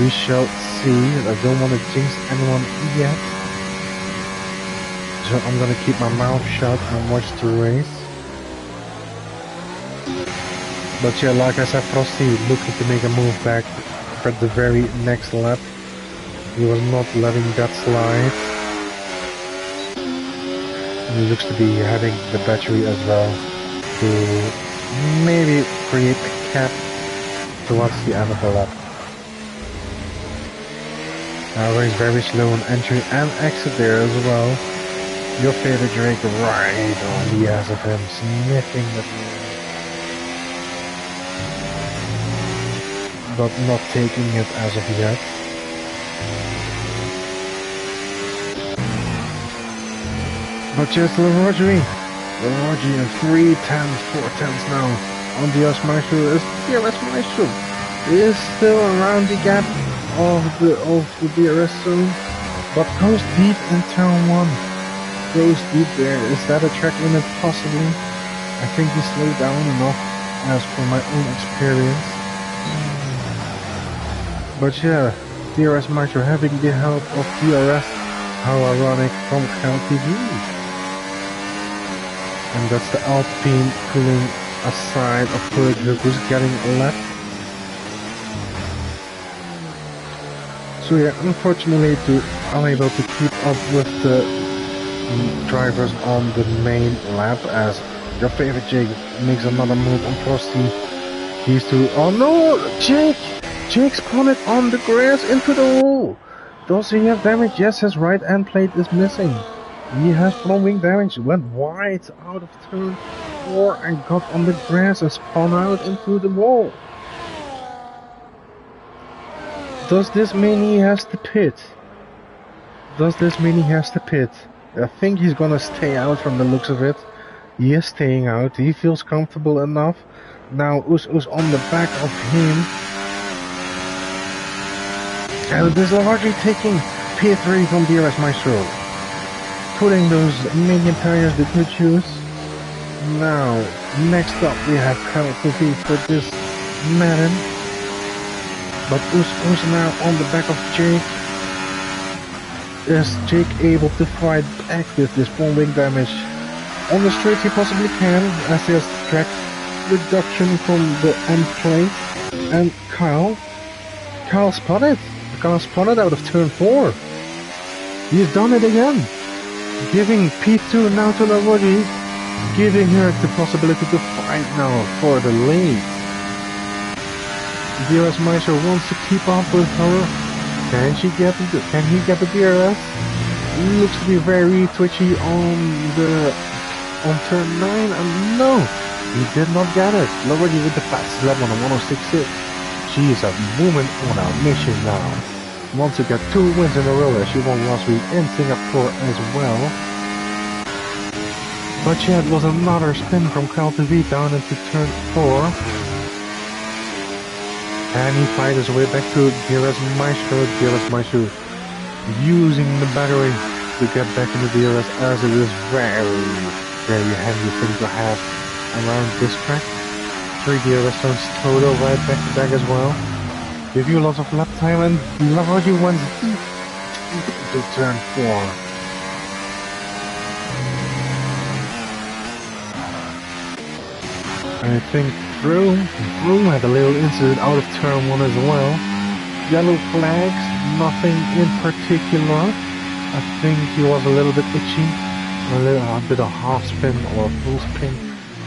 We shall see. I don't want to jinx anyone yet, so I'm gonna keep my mouth shut and watch the race. But yeah, like I said, Frosty looking to make a move back for the very next lap. He was not letting that slide. He looks to be having the battery as well to maybe create a cap towards the end of the lap. He's very slow on entry and exit there as well. Your favorite Drake right on the ass of him, sniffing the but not taking it as of yet. But just LaRoger in 3 10s, 4 10s now on DRS Maestro. DRS Maestro is still around the gap of the DRS zone, but goes deep in turn 1. Goes deep there. Is that a track limit? Possibly. I think he slowed down enough as per my own experience. But yeah, DRS Maestro having the help of DRS, how ironic, from LTV. And that's the Alpine pulling aside of Perg, who's getting left. So yeah, unfortunately unable to keep up with the drivers on the main lap, as your favorite Jake makes another move on Frosty. He's too... Oh no! Jake spotted on the grass into the wall. Does he have damage? Yes, his right end plate is missing. He has front wing damage. Went wide out of turn 4 and got on the grass and spun out into the wall. Does this mean he has to pit? I think he's gonna stay out from the looks of it. He is staying out. He feels comfortable enough. Now Us on the back of him. And this LaRoger taking P3 from DRS Maestro. Putting those medium tires to good use. Now, next up we have penalty for this Madden. But Us now on the back of Jake. Is Jake able to fight back with this front wing damage? On the straight he possibly can, as he has track reduction from the end plate. And Kyle spotted. Spotted out of turn 4. He's done it again. Giving P2 now to LaRoger, giving her the possibility to fight now for the lead. DRS Maestro wants to keep up with her. Can he get the DRS? Looks to be very twitchy on turn 9, and no, he did not get it. LaRoger with the fastest lap on a 106.6. She is a woman on a mission now. Wants to get 2 wins in a row as she won last week in Singapore as well. But yeah, it was another spin from LTV down into turn 4. And he finds his way back to DRS Maestro. DRS Maestro using the battery to get back into DRS, as it is very, very handy thing to have around this track. 3 DRS zones total right back to back as well. Give you lots of lap time, and LaRoger went deep into turn 4. I think Vroom had a little incident out of turn 1 as well. Yellow flags, nothing in particular. I think he was a little bit itchy, a bit of half spin or full spin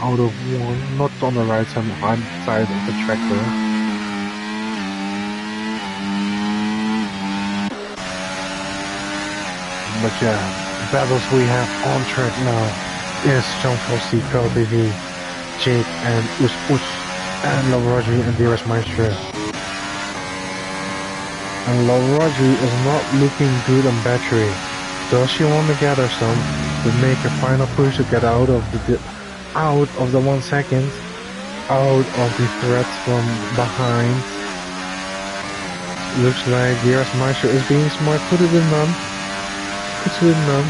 out of 1, not on the right hand side of the track there. But yeah, battles we have on track now is John Frosty, KTV, Jake and Us and LaRoger and DRS Maestro. And Rodri is not looking good on battery. Does she want to gather some to make a final push to get out of the 1 second, out of the threat from behind? Looks like DRS Meister is being smart. Put it in none. Put it in none.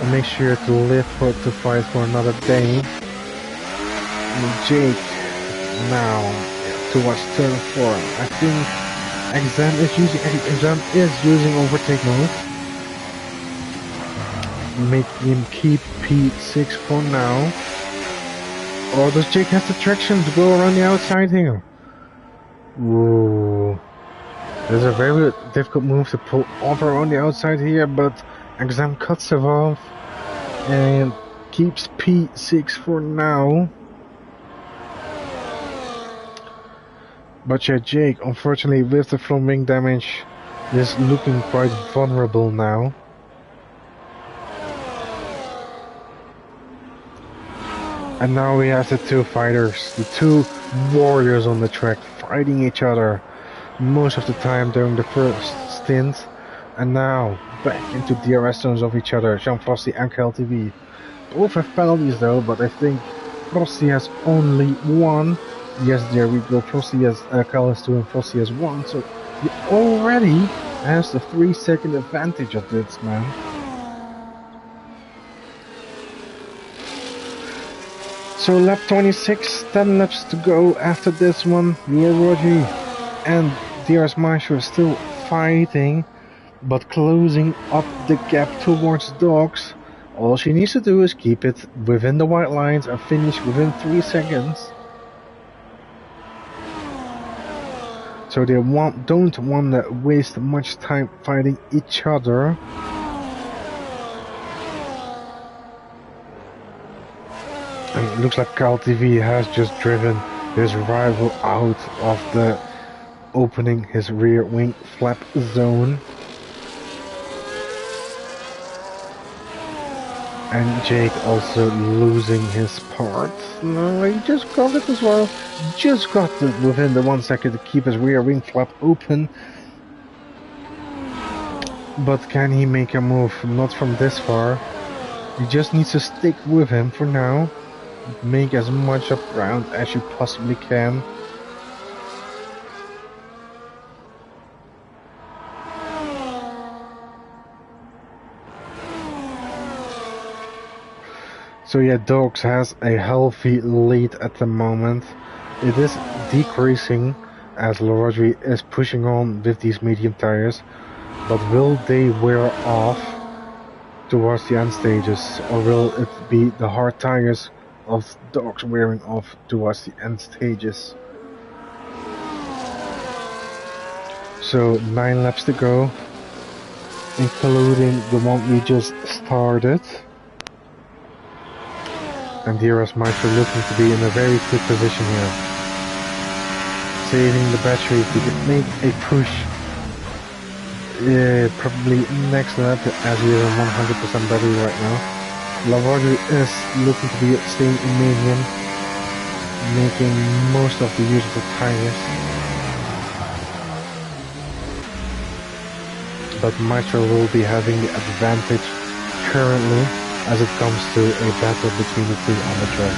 And make sure to live to fight for another day. And Jake now towards turn 4. I think Exam is using overtake mode. Make him keep P6 for now. Or does Jake have the traction to go around the outside here? Ooh. There's a very difficult move to pull off around the outside here, but Exam cuts it off and keeps P6 for now. But yeah, Jake, unfortunately, with the front wing damage, is looking quite vulnerable now. And now we have the two fighters, the two warriors on the track, fighting each other most of the time during the first stint. And now, back into DRS zones of each other, Jean Frosty and KLTV. Both have penalties though, but I think Frosty has only one. Yes, there we go. Frosty has Cal has 2 and Frosty has 1, so he already has the 3-second advantage of this man. So lap 26, 10 laps to go after this one. Rodri and DRS Meister still fighting, but closing up the gap towards Dogs. All she needs to do is keep it within the white lines and finish within 3 seconds. So they don't want to waste much time fighting each other. And it looks like KLTV has just driven his rival out of the opening his rear wing flap zone. And Jake also losing his part. No, he just got it as well. Just got it within the 1 second to keep his rear wing flap open. But can he make a move? Not from this far. He just needs to stick with him for now. Make as much up ground as you possibly can. So yeah, Dogs has a healthy lead at the moment. It is decreasing as Rodri is pushing on with these medium tires, but will they wear off towards the end stages, or will it be the hard tires of Dogs wearing off towards the end stages? So 9 laps to go, including the one we just started. And DRS Meister looking to be in a very good position here. Saving the battery to make a push. Probably next lap as he is on 100% battery right now. Rodri is looking to be staying in medium, making most of the use of the tires. But Meister will be having the advantage currently, as it comes to a battle between the two on the track.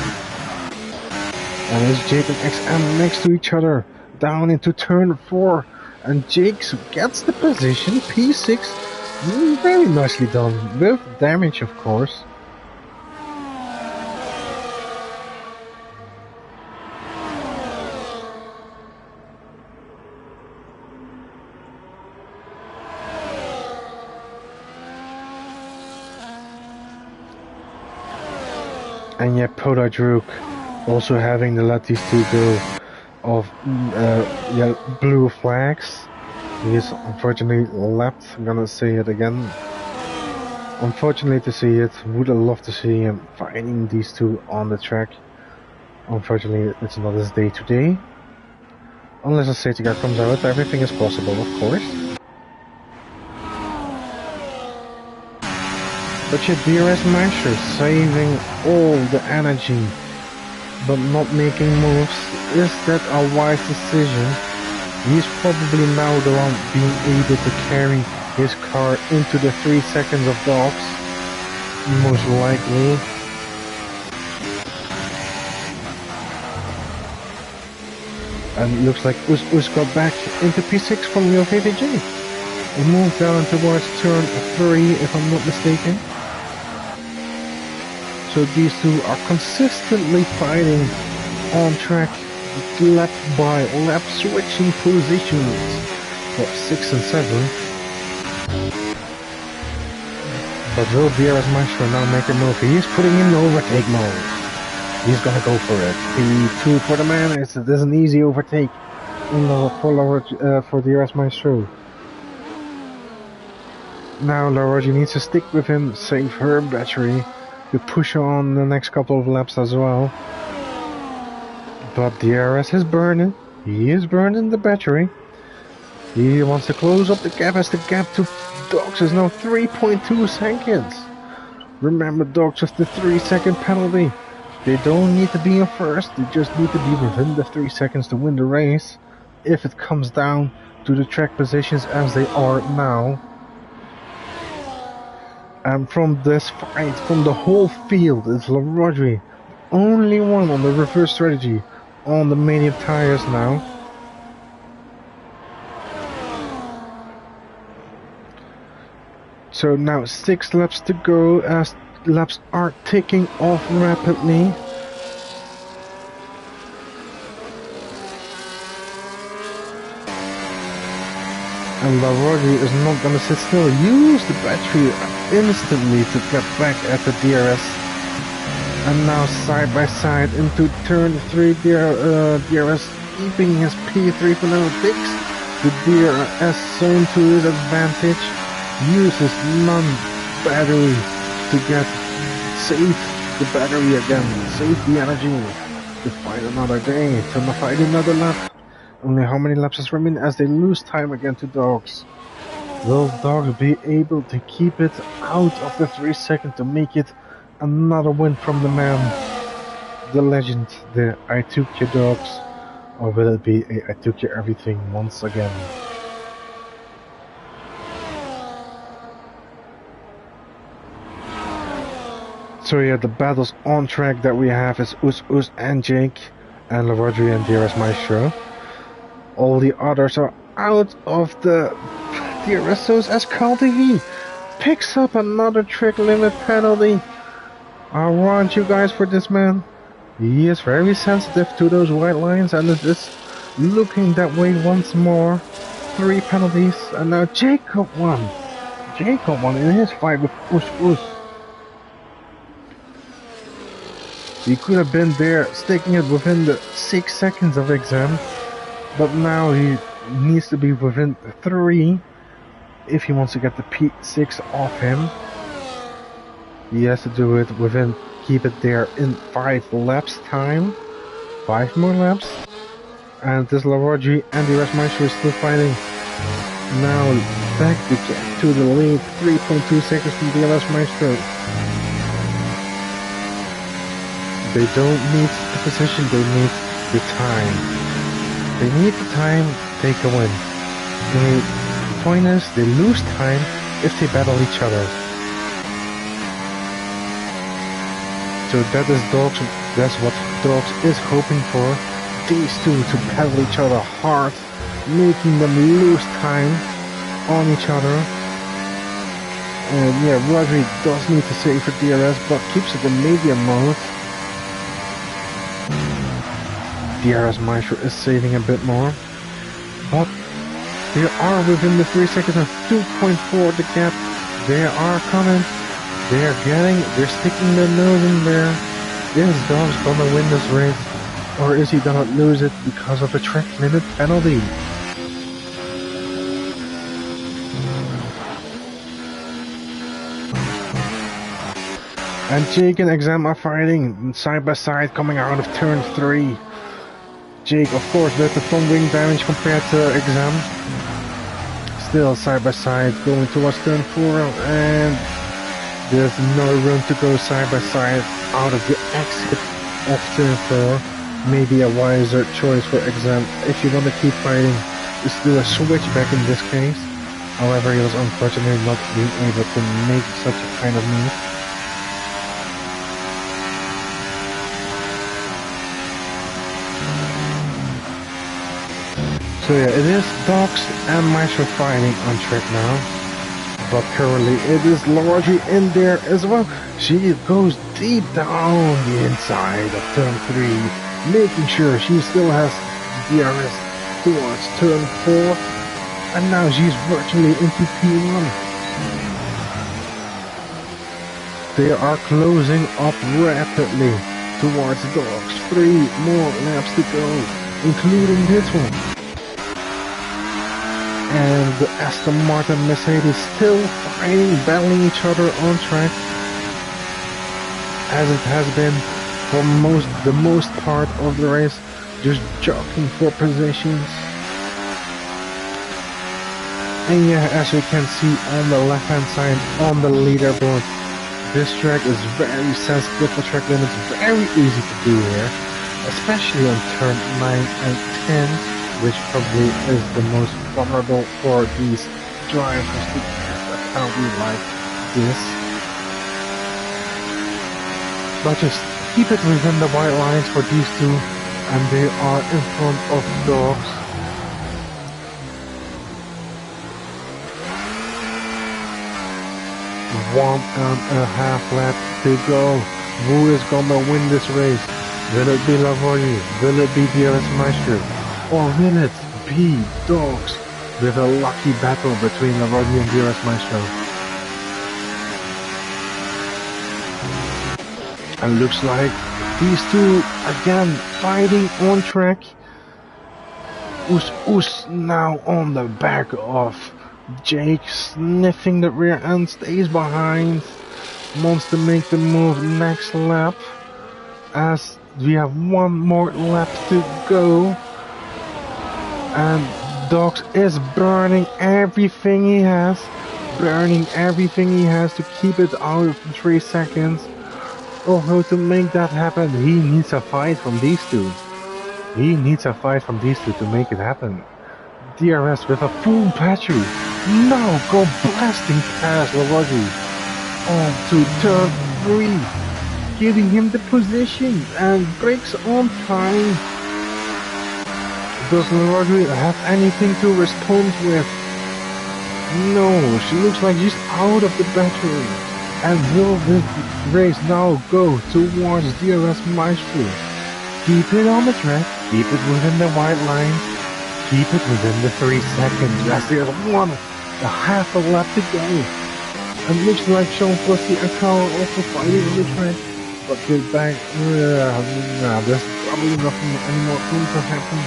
And it's Jake and XM next to each other, down into turn 4, and Jake gets the position, P6, very nicely done, with damage of course. And yeah, Podadruk also having to let these two go of blue flags. He is unfortunately lapped. I'm gonna say it again. Unfortunately to see it. Would have loved to see him fighting these two on the track. Unfortunately, it's not his day today. Unless a safety car comes out, everything is possible, of course. But your DRS Meister saving all the energy, but not making moves. Is that a wise decision? He's probably now the one being able to carry his car into the 3 seconds of dogs, most likely. And it looks like Us got back into P6 from your VVG. We moved down towards turn 3, if I'm not mistaken. So these two are consistently fighting on track, lap by lap, switching positions for 6 and 7. But will DRS Maestro now make a move? He is putting in overtake mode. He's gonna go for it. P2 for the man. It's an easy overtake for DRS Maestro. Now Laroji needs to stick with him, save her battery to push on the next couple of laps as well. But DRS is burning. He is burning the battery. He wants to close up the gap as the gap to Dogs is now 3.2 seconds. Remember, Dogs has the 3-second penalty. They don't need to be in first, they just need to be within the 3 seconds to win the race, if it comes down to the track positions as they are now. And from this fight, from the whole field, it's Larodri, only one on the reverse strategy, on the medium tires now. So now 6 laps to go as laps are ticking off rapidly. And Larodri is not gonna sit still. Use the battery instantly to get back at the DRS. And now side by side into turn 3, DRS keeping his P3 for now, takes the DRS zone to his advantage. Uses non-battery to save the battery again, save the energy to fight another day, to fight another lap. Only how many laps is remaining as they lose time again to Dogs. Will Dogs be able to keep it out of the 3 seconds to make it another win from the man, the legend, the I took your Dogs, or will it be a I took your everything once again? So yeah, the battles on track that we have is Us and Jake, and Larodri and DRS Maestro. All the others are out of the DRS zones as CalTV picks up another track limit penalty. I warned you guys for this man. He is very sensitive to those white lines, and it is looking that way once more. 3 penalties, and now Jacob won. Jacob won in his fight with Us. He could have been there, sticking it within the 6 seconds of exam, but now he needs to be within 3 if he wants to get the P6 off him. He has to do it within, keep it there in 5 laps time, 5 more laps, and this Larodri and the Maestro is still fighting. Now back to the lead, 3.2 seconds from the Maestro. They don't need the position, they need the time. They need the time, they can win. The point is, they lose time if they battle each other. So that is Dogs, that's what Dogs is hoping for. These two to battle each other hard, making them lose time on each other. And yeah, Rodri does need to save for DRS, but keeps it in medium mode. DRS Maestro is saving a bit more, but they are within the 3 seconds of 2.4 the gap. They are coming, they're sticking their nose in there. Is Dogs gonna win this race, or is he gonna lose it because of a track limit penalty? And Jake and Exam are fighting side by side coming out of turn 3. Jake, of course, with the front wing damage compared to Exam. Still side by side going towards turn 4, and there's no room to go side by side out of the exit of turn 4. Maybe a wiser choice for Exam if you want to keep fighting do a switchback in this case. However, he was unfortunately not being able to make such a kind of move. So yeah, it is Dogs and Maestro fighting on track now. But currently it is Lorgy in there as well. She goes deep down the inside of turn 3, making sure she still has DRS towards turn 4. And now she's virtually into P1. They are closing up rapidly towards Dogs. 3 more laps to go, including this one. And the Aston Martin Mercedes still fighting, battling each other on track, as it has been for the most part of the race, just jockeying for positions. And yeah, as you can see on the left hand side on the leaderboard, this track is very sensitive for track limits, very easy to do here, especially on turn 9 and 10. Which probably is the most vulnerable for these drivers to get a penalty like this. But just keep it within the white lines for these two, and they are in front of Dogs. One and a half lap to go. Who is gonna win this race? Will it be Lavoie? Will it be DRS Maestro? Or will it be Dogs with a lucky battle between Lavoie and DRS Maestro? And looks like these two again fighting on track. Us now on the back of Jake, sniffing the rear end, stays behind, wants to make the move next lap, as we have one more lap to go. And Dogs is burning everything he has to keep it out of 3 seconds. Although to make that happen, he needs a fight from these two. He needs a fight from these two to make it happen. DRS with a full battery. Now go blasting past Lavoie on to turn 3, giving him the position and brakes on time. Does Lavoie have anything to respond with? No, she looks like she's out of the battery. And will this race now go towards DRS Maestro? Keep it on the track, keep it within the white lines, keep it within the 3 seconds, as there's a half a lap to go. And looks like Sean Fussy and Carl are also fighting on the track. But get back, there's probably nothing anymore going to happen.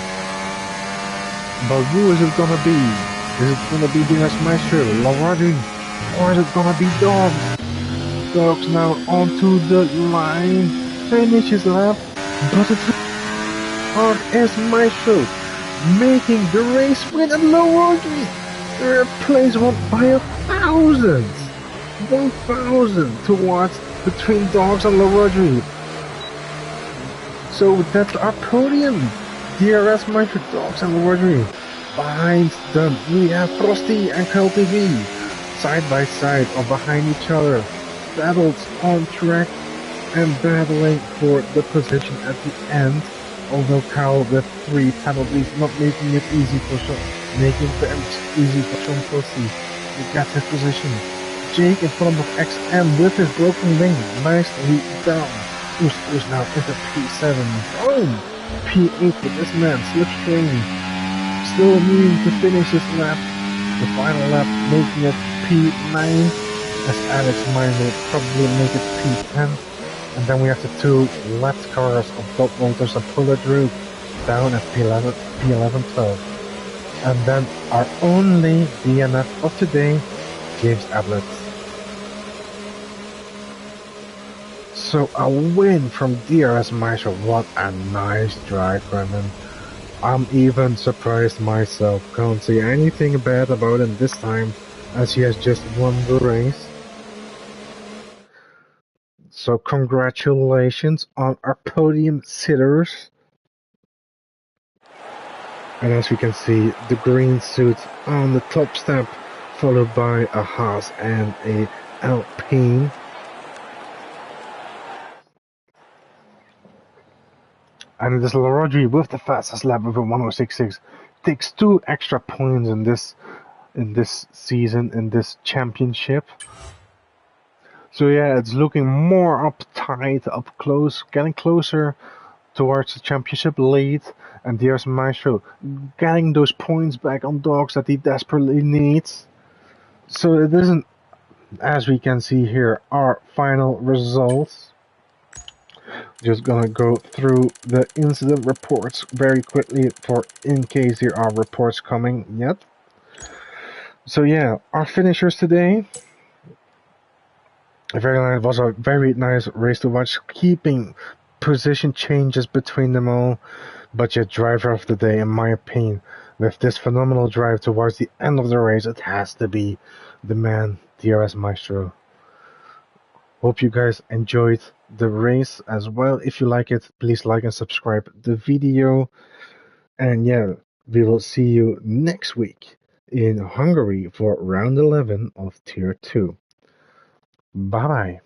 But who is it gonna be? Is it gonna be DRS Maestro, Lavoie, or is it gonna be Dogs? Dogs now onto the line, finishes lap, but it's hard as Maestro, making the race win and Lavoie replacement by 1,000. 1,000 towards between Dogs and Lavoie. So that's our podium. DRS Maestro, Dogs and Lavoie. Behind them we have Frosty and Kyle TV, side by side or behind each other, battles on track and battling for the position at the end. Although Kyle with 3 penalties, not making it easy for Sean Frosty to get his position. Jake in front of XM with his broken lane, nicely down. Who's now into P7. Boom! P8 for this man, slipstream. Still needing to finish his lap. The final lap making it P9, as Alex Minor probably make it P10. And then we have the 2 left cars of Dot Motors and Puller Drew down at P11, 12. And then our only DNF of today, James Ablett. So a win from DRS Maestro. What a nice drive from him. I'm even surprised myself. Can't say anything bad about him this time, as he has just won the race. So congratulations on our podium sitters. And as we can see, the green suit on the top step, followed by a Haas and a Alpine. And it is Rodri with the fastest lap with a 106.6. Takes 2 extra points in this season, in this championship. So yeah, it's looking more uptight, up close, getting closer towards the championship lead. And there's Maestro getting those points back on dogs that he desperately needs. So it isn't, as we can see here, our final results. Just gonna go through the incident reports very quickly for in case there are reports coming yet. So yeah, our finishers today. It was a very nice race to watch, keeping position changes between them all. But your driver of the day, in my opinion, with this phenomenal drive towards the end of the race, it has to be the man, DRS Maestro. Hope you guys enjoyed the race as well. If you like it, please like and subscribe the video. And yeah, we will see you next week in Hungary for round 11 of Tier 2. Bye bye.